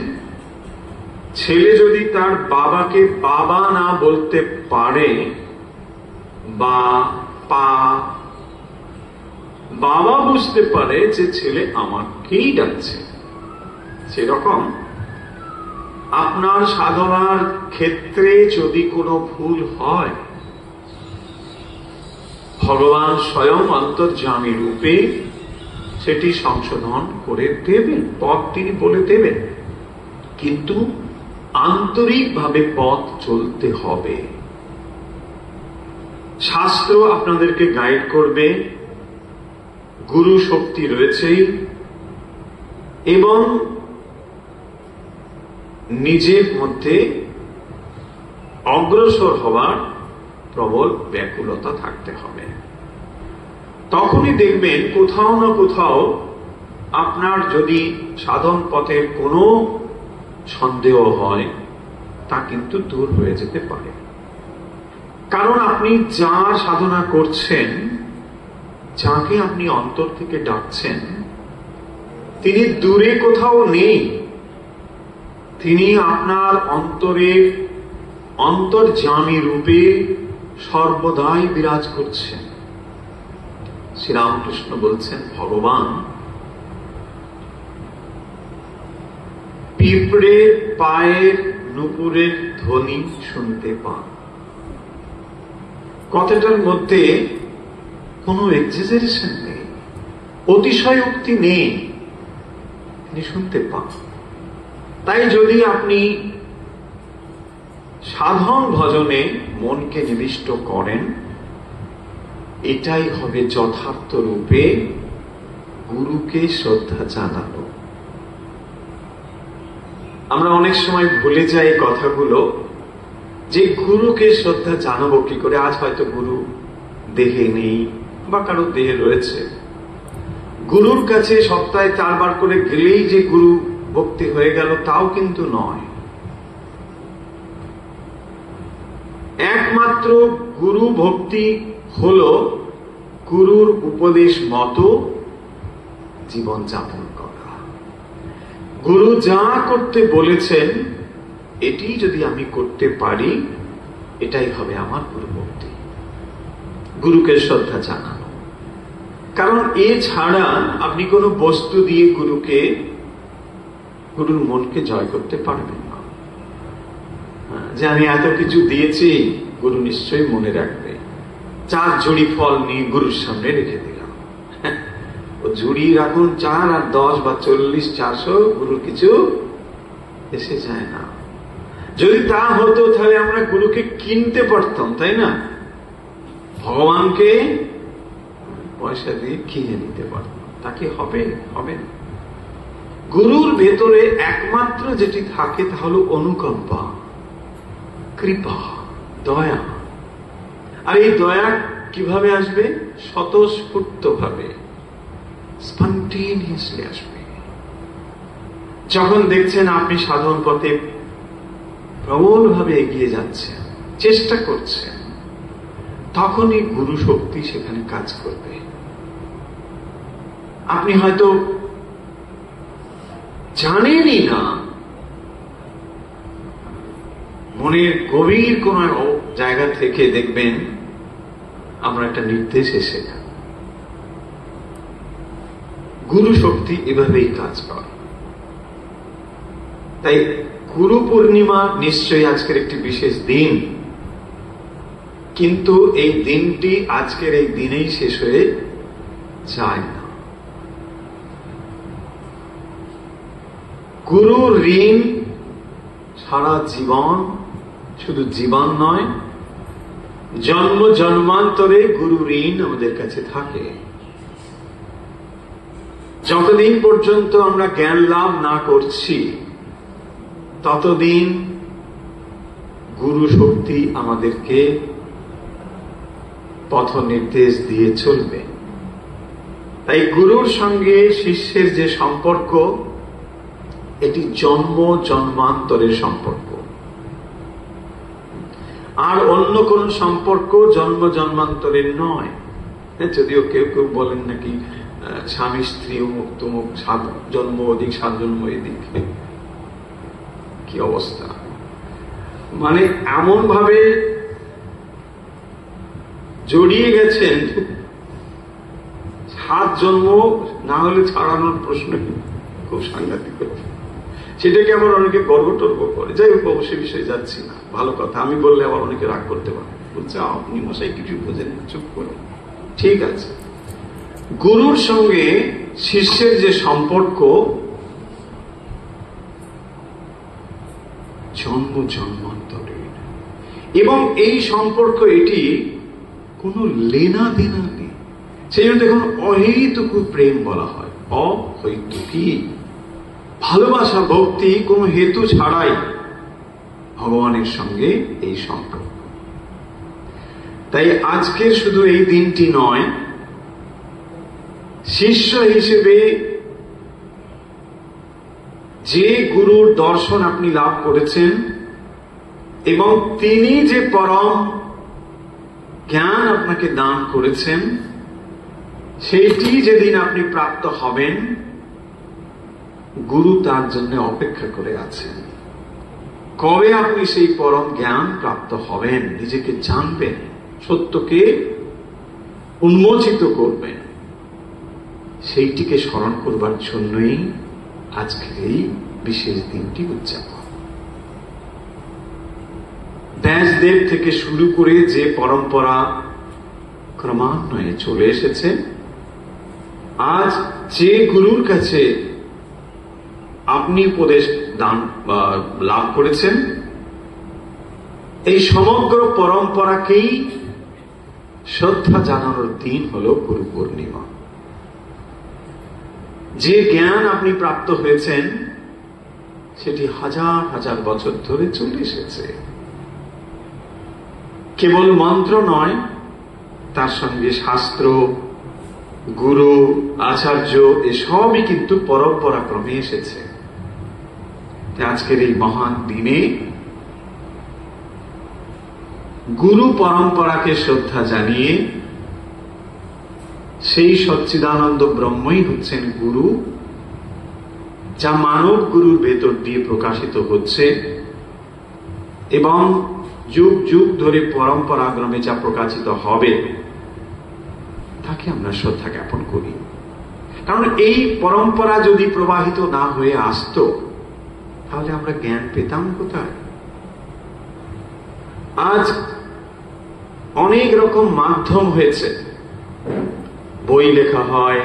ছেলে যদি তার বাবাকে বাবা না বলতে পারে বা বাবা বুঝতে পারে যে ছেলে আমাকেই ডাকছে, সেরকম আপনার সাধনার ক্ষেত্রে যদি কোনো ভুল হয়, ভগবান স্বয়ং অন্তর্যামী রূপে সেটি সংশোধন করে দেবেন, পথ তিনি বলে দেবেন। কিন্তু আন্তরিকভাবে পথ চলতে হবে। শাস্ত্র আপনাদেরকে গাইড করবে, গুরু শক্তি রয়েছে, এবং নিজের মধ্যে অগ্রসর হওয়ার প্রবল ব্যাকুলতা থাকতে হবে। তখনই দেখবেন কোথাও না কোথাও আপনার যদি সাধন পথের কোনো সন্দেহ হয় তা কিন্তু দূর হয়ে যেতে পারে। কারণ আপনি যা সাধনা করছেন, যাকে আপনি অন্তর থেকে ডাকছেন, তিনি দূরে কোথাও নেই, তিনি আপনার অন্তরের অন্তর্যামী রূপে সর্বদাই বিরাজ করছেন। শ্রীরামকৃষ্ণ বলছেন, ভগবান পিঁপড়ের পায়ের নুপুরের ধ্বনি শুনতে পান। কথাটার মধ্যে কোনো এক্সাজারেশন নেই, অতিশয়োক্তি নেই, তিনি শুনতে পান। তাই যদি আপনি সাধন ভজনে মনকে নিবিষ্ট করেন, এটাই হবে যথার্থ রূপে গুরুকে শ্রদ্ধা জানানো। আমরা অনেক সময় ভুলে যাই কথাগুলো, যে গুরুকে শ্রদ্ধা জানাবো কি করে। আজ হয়তো গুরু দেহে নেই বা কারো দেহে রয়েছে। গুরুর কাছে সপ্তাহে 4 বার করে গেলেই যে গুরু ভক্তি হয়ে গেল তাও কিন্তু নয়। একমাত্র গুরু ভক্তি হলো গুরুর উপদেশ মতো জীবন যাপন করা। গুরু যা করতে বলেছেন এটি যদি আমি করতে পারি, এটাই হবে আমার গুরু ভক্তি, গুরুকে শ্রদ্ধা জানানো। কারণ এছাড়া আপনি কোনো বস্তু দিয়ে গুরুর মনকে জয় করতে পারবেন না। যে আমি এত কিছু দিয়েছি, গুরু নিশ্চয়ই মনে রাখবে। 4 ঝুড়ি ফল নিয়ে গুরুর সামনে রেখে দিলাম, ও ঝুড়ি রাখুন 4 আর 10 বা 40, 400, গুরুর কিছু এসে যায় না। যদি তা হতো তাহলে আমরা গুরুকে কিনতে পারতাম, তাই না? ভগবানকে পয়সা দিয়ে কিনে নিতে পারতাম, তাকে হবে না। গুরুর ভেতরে একমাত্র যেটি থাকে তা হল অনুকম্পা, কৃপা, দয়া। আর এই দয়া কিভাবে আসবে? স্বতঃস্ফূর্ত ভাবে, স্পন্টেনিয়াসলি আসবে। যখন দেখছেন আপনি সাধন পথে প্রবল ভাবে এগিয়ে যাচ্ছেন, চেষ্টা করছেন, তখনই গুরু শক্তি সেখানে কাজ করবে। আপনি হয়তো জানেনই না, মনের গভীর কোন জায়গা থেকে দেখবেন আমরা একটা নির্দেশ এসে গেল। গুরু শক্তি এভাবেই কাজ করে। তাই গুরু পূর্ণিমা নিশ্চয়ই আজকের একটি বিশেষ দিন, কিন্তু এই দিনটি আজকের এই দিনেই শেষ হয়ে যায় না। গুরুর ঋণ সারা জীবন, শুধু জীবন নয়, জন্ম জন্মান্তরে গুরু ঋণ আমাদের কাছে থাকে। যতদিন পর্যন্ত আমরা জ্ঞান লাভ না করছি, ততদিন গুরু শক্তি আমাদেরকে পথ নির্দেশ দিয়ে চলবে। তাই গুরুর সঙ্গে শিষ্যের যে সম্পর্ক, এটি জন্ম জন্মান্তরের সম্পর্ক। আর অন্য কোন সম্পর্ক জন্ম জন্মান্তরের নয়। যদিও কেউ কেউ বলেন নাকি স্বামী স্ত্রী অমুক তমুক 7 জন্ম ওদিক, 7 জন্ম এদিক। কি অবস্থা! মানে এমন ভাবে জড়িয়ে গেছেন, 7 জন্ম না হলে ছাড়ানোর প্রশ্ন খুব সাংঘাতিক। সেটাকে আবার অনেকে গর্ব টর্ব করে। যাই হোক, অবশ্যই বিষয়ে যাচ্ছি না। ভালো কথা, আমি বললে আবার অনেকে রাগ করতে পারে, বলছে আপনি মশাই কিছু বোঝেন, চুপ করুন। ঠিক আছে, গুরুর সঙ্গে শিষ্যের যে সম্পর্ক, জন্ম জন্মান্তরের, এবং এই সম্পর্ক এটি কোনো লেনা দেনা নেই। সেই জন্য দেখুন অহেতুক প্রেম বলা হয়, অহৈতুকী ভালোবাসা, ভক্তি কোন হেতু ছাড়াই ভগবানের সঙ্গে এই সম্পর্ক। তাই আজকের শুধু এই দিনটি নয়, শিষ্য হিসেবে যে গুরুর দর্শন আপনি লাভ করেছেন এবং তিনি যে পরম জ্ঞান আপনাকে দান করেছেন, সেইটি যেদিন আপনি প্রাপ্ত হবেন, গুরু তার জন্য অপেক্ষা করে আছেন। কবে আপনি সেই পরম জ্ঞান প্রাপ্ত হবেন, নিজেকে জানবেন, সত্যকে উন্মোচিত করবেন, সেইটিকে স্মরণ করবার জন্যই আজকের এই বিশেষ দিনটি উদযাপন। ব্যাসদেব থেকে শুরু করে যে পরম্পরা ক্রমান্বয়ে চলে এসেছে, আজ যে গুরুর কাছে আপনি উপদেশ দান লাভ করেছেন, এই সমগ্র পরম্পরাকেই শ্রদ্ধা জানানোর দিন হল গুরু পূর্ণিমা। যে জ্ঞান আপনি প্রাপ্ত হয়েছেন সেটি হাজার হাজার বছর ধরে চলে এসেছে। কেবল মন্ত্র নয়, তার সঙ্গে শাস্ত্র, গুরু, আচার্য এসবই কিন্তু পরম্পরা ক্রমে এসেছে। আজকের এই মহান দিনে গুরু পরম্পরাকে শ্রদ্ধা জানিয়ে সেই সচ্চিদানন্দ ব্রহ্মই হচ্ছেন গুরু, যা মানব গুরুর ভেতর দিয়ে প্রকাশিত হচ্ছে এবং যুগ যুগ ধরে পরম্পরাক্রমে যা প্রকাশিত হবে তাকে আমরা শ্রদ্ধা জ্ঞাপন করি। কারণ এই পরম্পরা যদি প্রবাহিত না হয়ে আসতো তাহলে আমরা জ্ঞান পেতাম কোথায়? আজ অনেক রকম মাধ্যম হয়েছে, বই লেখা হয়,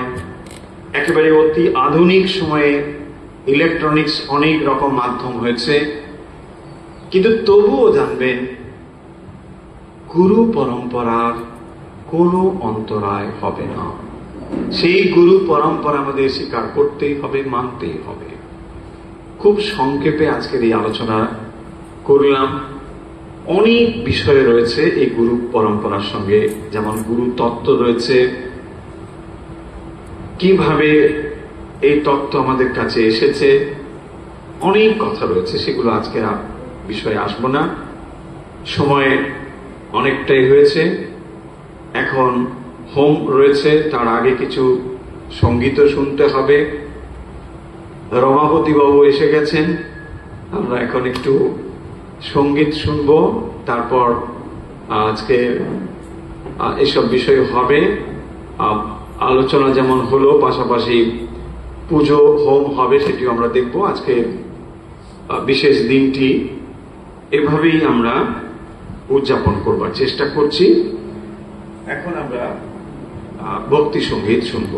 একেবারে অতি আধুনিক সময়ে ইলেকট্রনিক্স অনেক রকম মাধ্যম হয়েছে, কিন্তু তবুও জানবেন গুরু পরম্পরার কোনো অন্তরায় হবে না। সেই গুরু পরম্পরা আমাদের স্বীকার করতেই হবে, মানতেই হবে। খুব সংক্ষেপে আজকের এই আলোচনা করলাম। অনেক বিষয় রয়েছে এই গুরু পরম্পরার সঙ্গে, যেমন গুরু তত্ত্ব রয়েছে, কিভাবে এই তত্ত্ব আমাদের কাছে এসেছে, অনেক কথা রয়েছে, সেগুলো আজকে বিষয়ে আসবো না, সময় অনেকটাই হয়েছে। এখন হোম রয়েছে, তার আগে কিছু সঙ্গীত শুনতে হবে। রমাপতি বাবু এসে গেছেন, আমরা এখন একটু সঙ্গীত শুনব, তারপর আজকে এসব বিষয় হবে। আলোচনা যেমন হলো, পাশাপাশি পুজো হোম হবে, সেটিও আমরা দেখব। আজকে বিশেষ দিনটি এভাবেই আমরা উদযাপন করবার চেষ্টা করছি। এখন আমরা ভক্তি সঙ্গীত শুনব।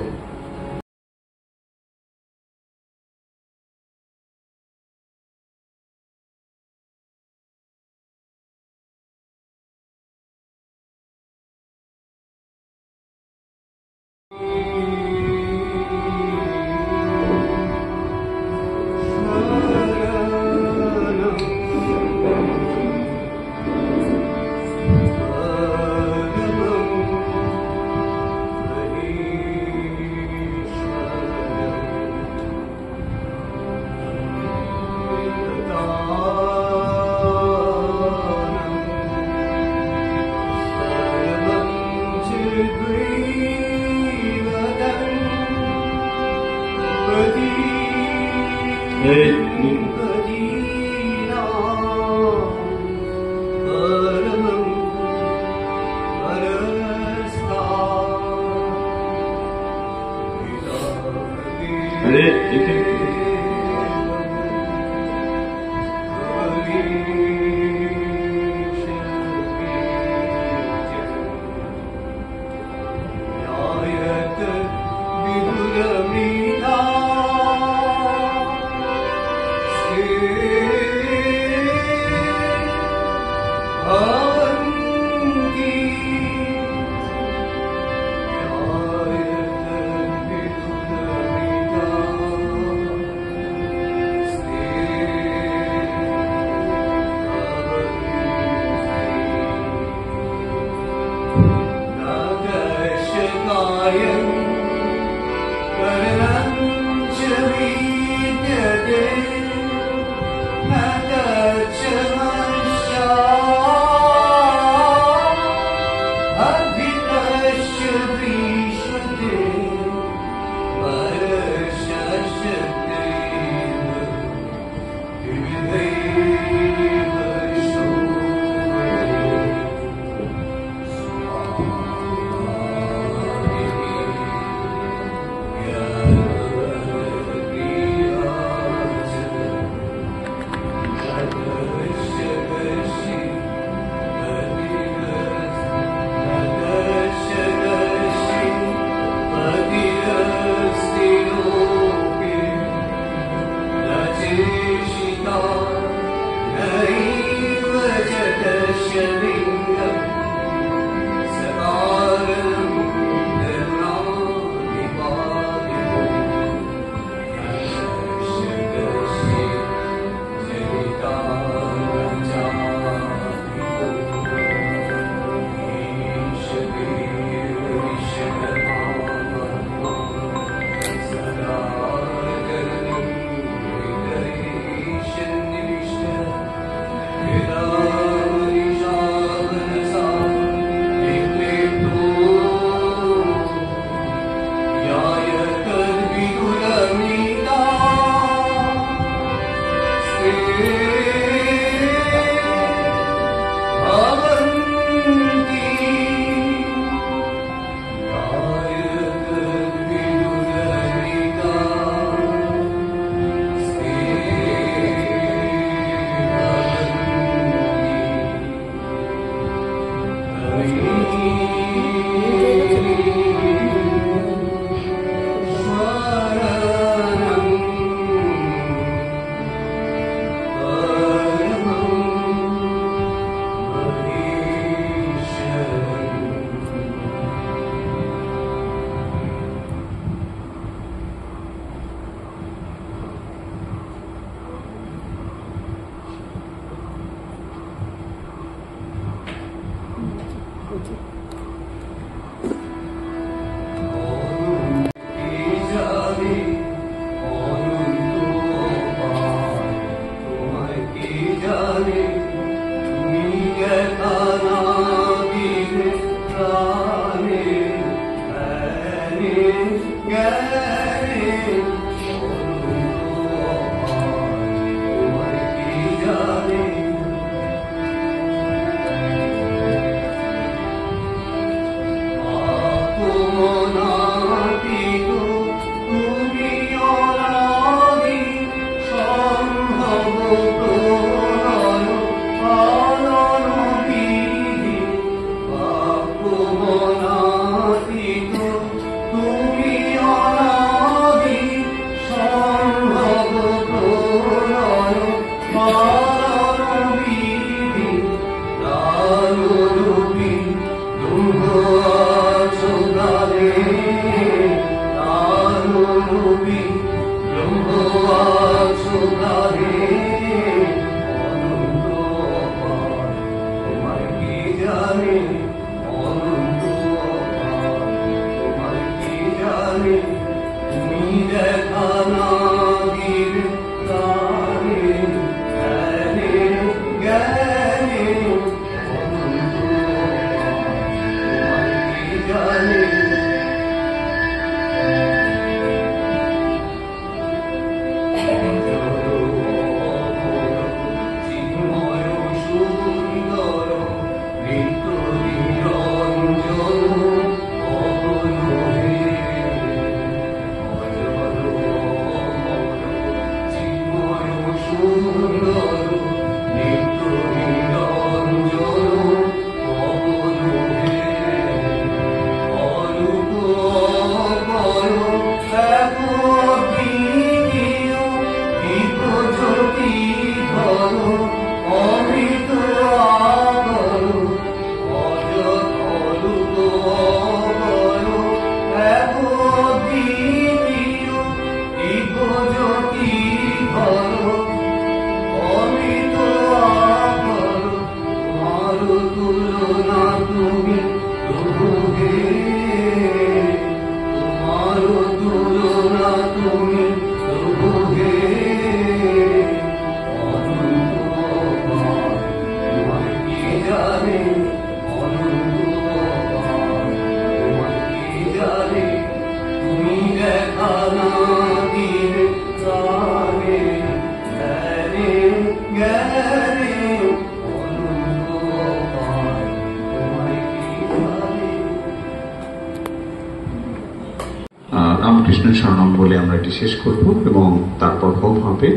রামকৃষ্ণ শরণম বলে আমরা এটি শেষ করব এবং তারপর হোম হবে।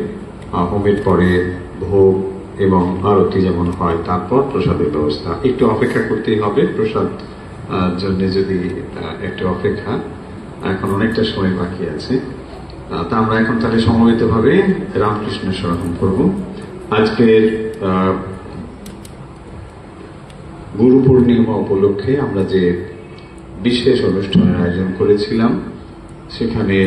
হোমের পরে ভোগ এবং আরতি যেমন হয়, তারপর প্রসাদের ব্যবস্থা। একটু অপেক্ষা করতেই হবে প্রসাদ জন্য, যদি একটু অপেক্ষা, এখন অনেকটা সময় বাকি আছে। তা আমরা এখন তাহলে সমবেতভাবে রামকৃষ্ণ শরণম করব। আজকের গুরু পূর্ণিমা উপলক্ষে আমরা যে বিশেষ অনুষ্ঠানের আয়োজন করেছিলাম, সেখানে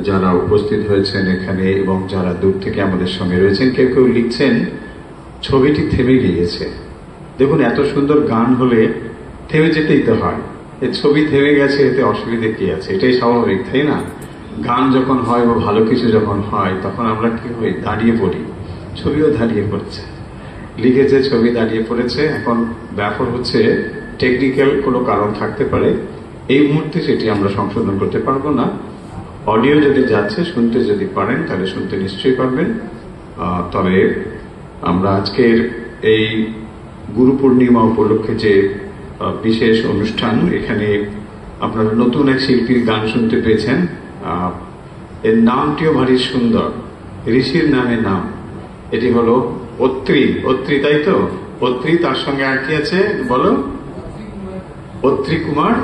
যারা উপস্থিত হয়েছেন এখানে এবং যারা দূর থেকে আমাদের সঙ্গে রয়েছেন, কেউ কেউ লিখছেন ছবিটি থেমে গিয়েছে। দেখুন, এত সুন্দর গান হলে থেমে যেতেই তো হয়। এই ছবি থেমে গেছে, এতে অসুবিধে কি আছে? এটাই স্বাভাবিক, তাই না? গান যখন হয় বা ভালো কিছু যখন হয়, তখন আমরা কি হই? দাঁড়িয়ে পড়ি। ছবিও দাঁড়িয়ে পড়ছে, লিখেছে, ছবি দাঁড়িয়ে পড়েছে। এখন ব্যাপার হচ্ছে টেকনিক্যাল কোনো কারণ থাকতে পারে, এই মুহূর্তে সেটি আমরা সংশোধন করতে পারবো না। অডিও যদি যাচ্ছে, শুনতে যদি পারেন তাহলে শুনতে নিশ্চয়ই পারবেন। তবে আমরা আজকের এই গুরু পূর্ণিমা উপলক্ষে যে বিশেষ অনুষ্ঠান, এখানে আপনারা নতুন এক শিল্পীর গান শুনতে পেয়েছেন। এর নামটিও ভারী সুন্দর, ঋষির নামে নাম। এটি হলো অত্রি। অত্রি, তাই তো? অত্রি, তার সঙ্গে আর কি আছে বলো? অত্রি কুমার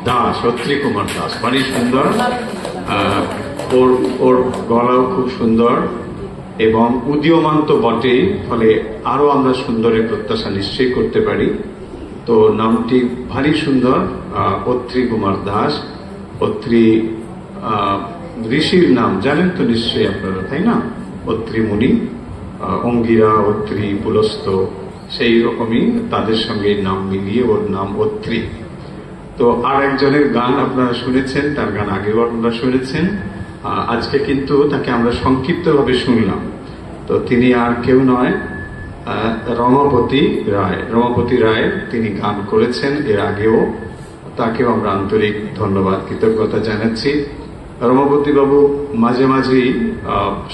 দাস। অত্রি কুমার দাস ভারী সুন্দর। ওর গলাও খুব সুন্দর এবং উদীয়মান তো বটেই, ফলে আরো আমরা সুন্দরের প্রত্যাশা নিশ্চয়ই করতে পারি। তো নামটি ভারী সুন্দর, অত্রি কুমার দাস। অত্রি ঋষির নাম জানেন তো নিশ্চয়ই আপনারা, তাই না? অত্রি মুনি, অঙ্গিরা, অত্রি, পুলস্ত, সেই রকমই তাদের সঙ্গে নাম মিলিয়ে ওর নাম অত্রি। তো আর একজনের গান আপনারা শুনেছেন, তার গান আগেও আপনারা শুনেছেন। আজকে কিন্তু তাকে আমরা সংক্ষিপ্তভাবে শুনলাম। তো তিনি আর কেউ নয়, রমাপতি রায়। রমাপতি রায় তিনি গান করেছেন এর আগেও, তাকেও আমরা আন্তরিক ধন্যবাদ কৃতজ্ঞতা জানাচ্ছি। রমাপতি বাবু মাঝে মাঝেই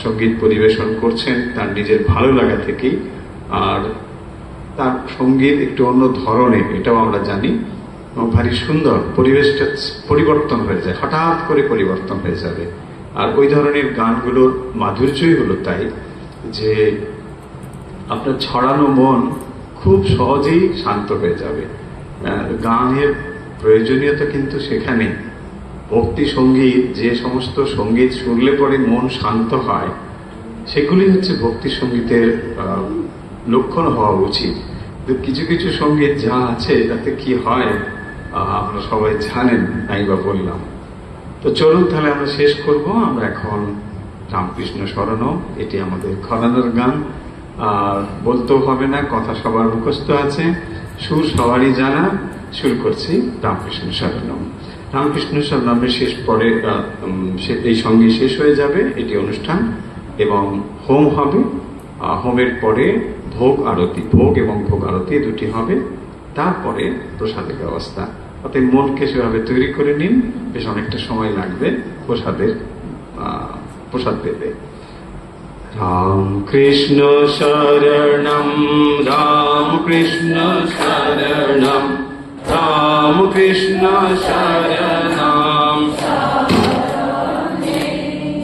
সঙ্গীত পরিবেশন করছেন তার নিজের ভালো লাগা থেকেই, আর তার সঙ্গীত একটু অন্য ধরনের, এটাও আমরা জানি, এবং ভারী সুন্দর। পরিবেশটা পরিবর্তন হয়ে যায়, হঠাৎ করে পরিবর্তন হয়ে যাবে। আর ওই ধরনের গানগুলোর মাধুর্যই হলো তাই যে আপনার ছড়ানো মন খুব সহজেই শান্ত হয়ে যাবে। গানের প্রয়োজনীয়তা কিন্তু সেখানে। ভক্তি সঙ্গীত, যে সমস্ত সঙ্গীত শুনলে পরে মন শান্ত হয়, সেগুলি হচ্ছে ভক্তি সঙ্গীতের লক্ষণ হওয়া উচিত। কিছু কিছু সঙ্গীত যা আছে তাতে কি হয় আপনারা সবাই জানেন, নাই বা বললাম। তো চলুন তাহলে আমরা শেষ করব। আমরা এখন রামকৃষ্ণ শরণম, এটি আমাদের ঘরানার গান, আর বলতেও হবে না, কথা সবার মুখস্থ আছে, সুর সবারই জানা। শুরু করছি রামকৃষ্ণ শরণম। রামকৃষ্ণ শরণমের শেষ পরে এই সঙ্গে শেষ হয়ে যাবে এটি অনুষ্ঠান, এবং হোম হবে। হোমের পরে ভোগ আরতি, ভোগ এবং ভোগ আরতি দুটি হবে। তারপরে প্রসাদের ব্যবস্থা। অতএব মনকে সেভাবে তৈরি করে নিন, বেশ অনেকটা সময় লাগবে প্রসাদ পেতে। রামকৃষ্ণ শরণম, রামকৃষ্ণ শরণম, রামকৃষ্ণ শরণম,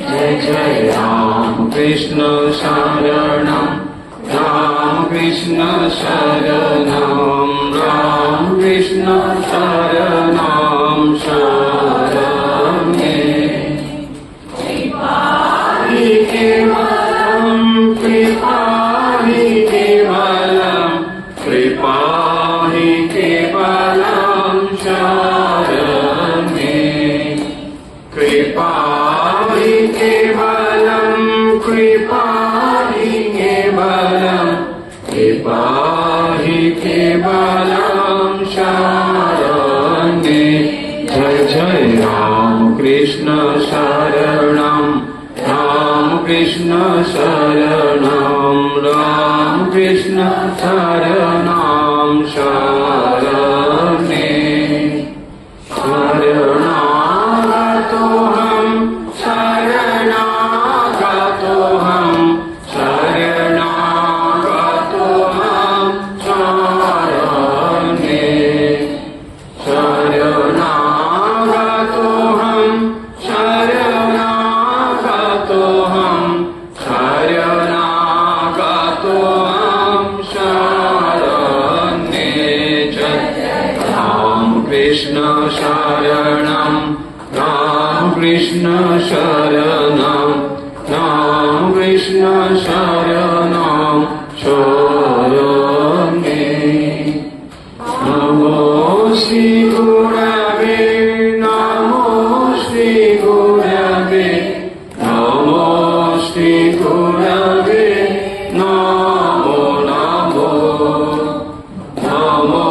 জয় জয় রামকৃষ্ণ শরণম, রামকৃষ্ণ শরণম, রামকৃষ্ণ শরণম শরণে। কৃপাহি কেবলম, কৃপাহি কেবলম, কৃপাহি কেবলম শরণে। কৃপাহি কেবলম, কৃপাহি কেবলম, কৃপাহি কেবলম শরণে। জয় জয় রামকৃষ্ণ শরণম, রামকৃষ্ণ শরণম, রামকৃষ্ণ শরণম শরণে। শরণাগতোহম, শরণাগতোহম, শরণাগতোহম শরণে। শরণাগতোহম, শরণাগতোহম, শরণাগতোহম শরণে। রামকৃষ্ণ শরণম, রামকৃষ্ণ শরণম, রামকৃষ্ণ শরণম শরণে। নমো শ্রী গুরবে, নমো শ্রী গুরবে, নমো শ্রী গুরবে, নমো নমো। নমো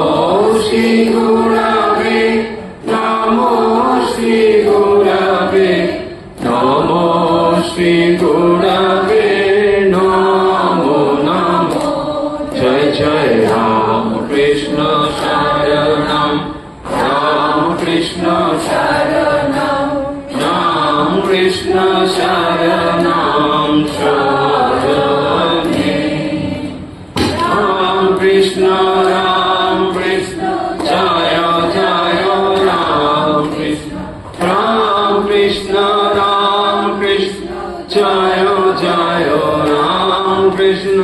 শ্রী গুরবে, নমো শ্রী গুরবে, নমো শ্রী গুরবে, নমো নমো। জয় জয় রামকৃষ্ণ শরণম, রামকৃষ্ণ শরণম, রামকৃষ্ণ শরণম শরণে। রামকৃষ্ণ রামকৃষ্ণ, জয় জয় রামকৃষ্ণ, রামকৃষ্ণ রামকৃষ্ণ, জয় জয় রামকৃষ্ণ,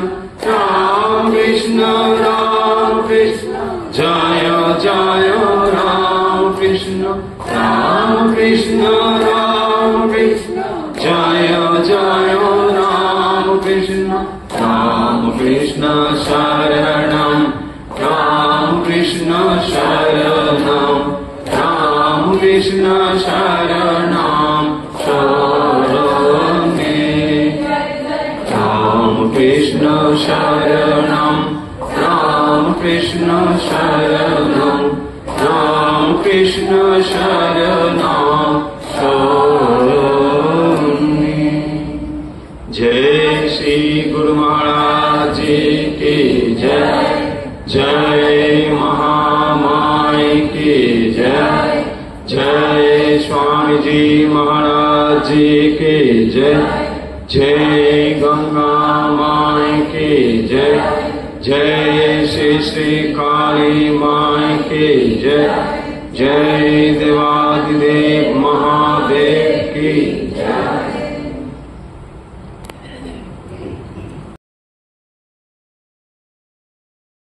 রামকৃষ্ণ রামকৃষ্ণ, জয় জয় রামকৃষ্ণ, রামকৃষ্ণ রামকৃষ্ণ, জয় জয় রামকৃষ্ণ। রামকৃষ্ণ শরণম, রামকৃষ্ণ শরণম, রামকৃষ্ণ শরণম শরণে। রামকৃষ্ণ শরণম, রামকৃষ্ণ শরণম, রামকৃষ্ণ শরণম শরণে। जय श्री गुरु महाराज की जय, जय महामाई की जय। जय स्वामी जी महाराज जी की जय। जय गंगा माई की जय। जय श्री श्री काली माई की जय। जय देवादिदेव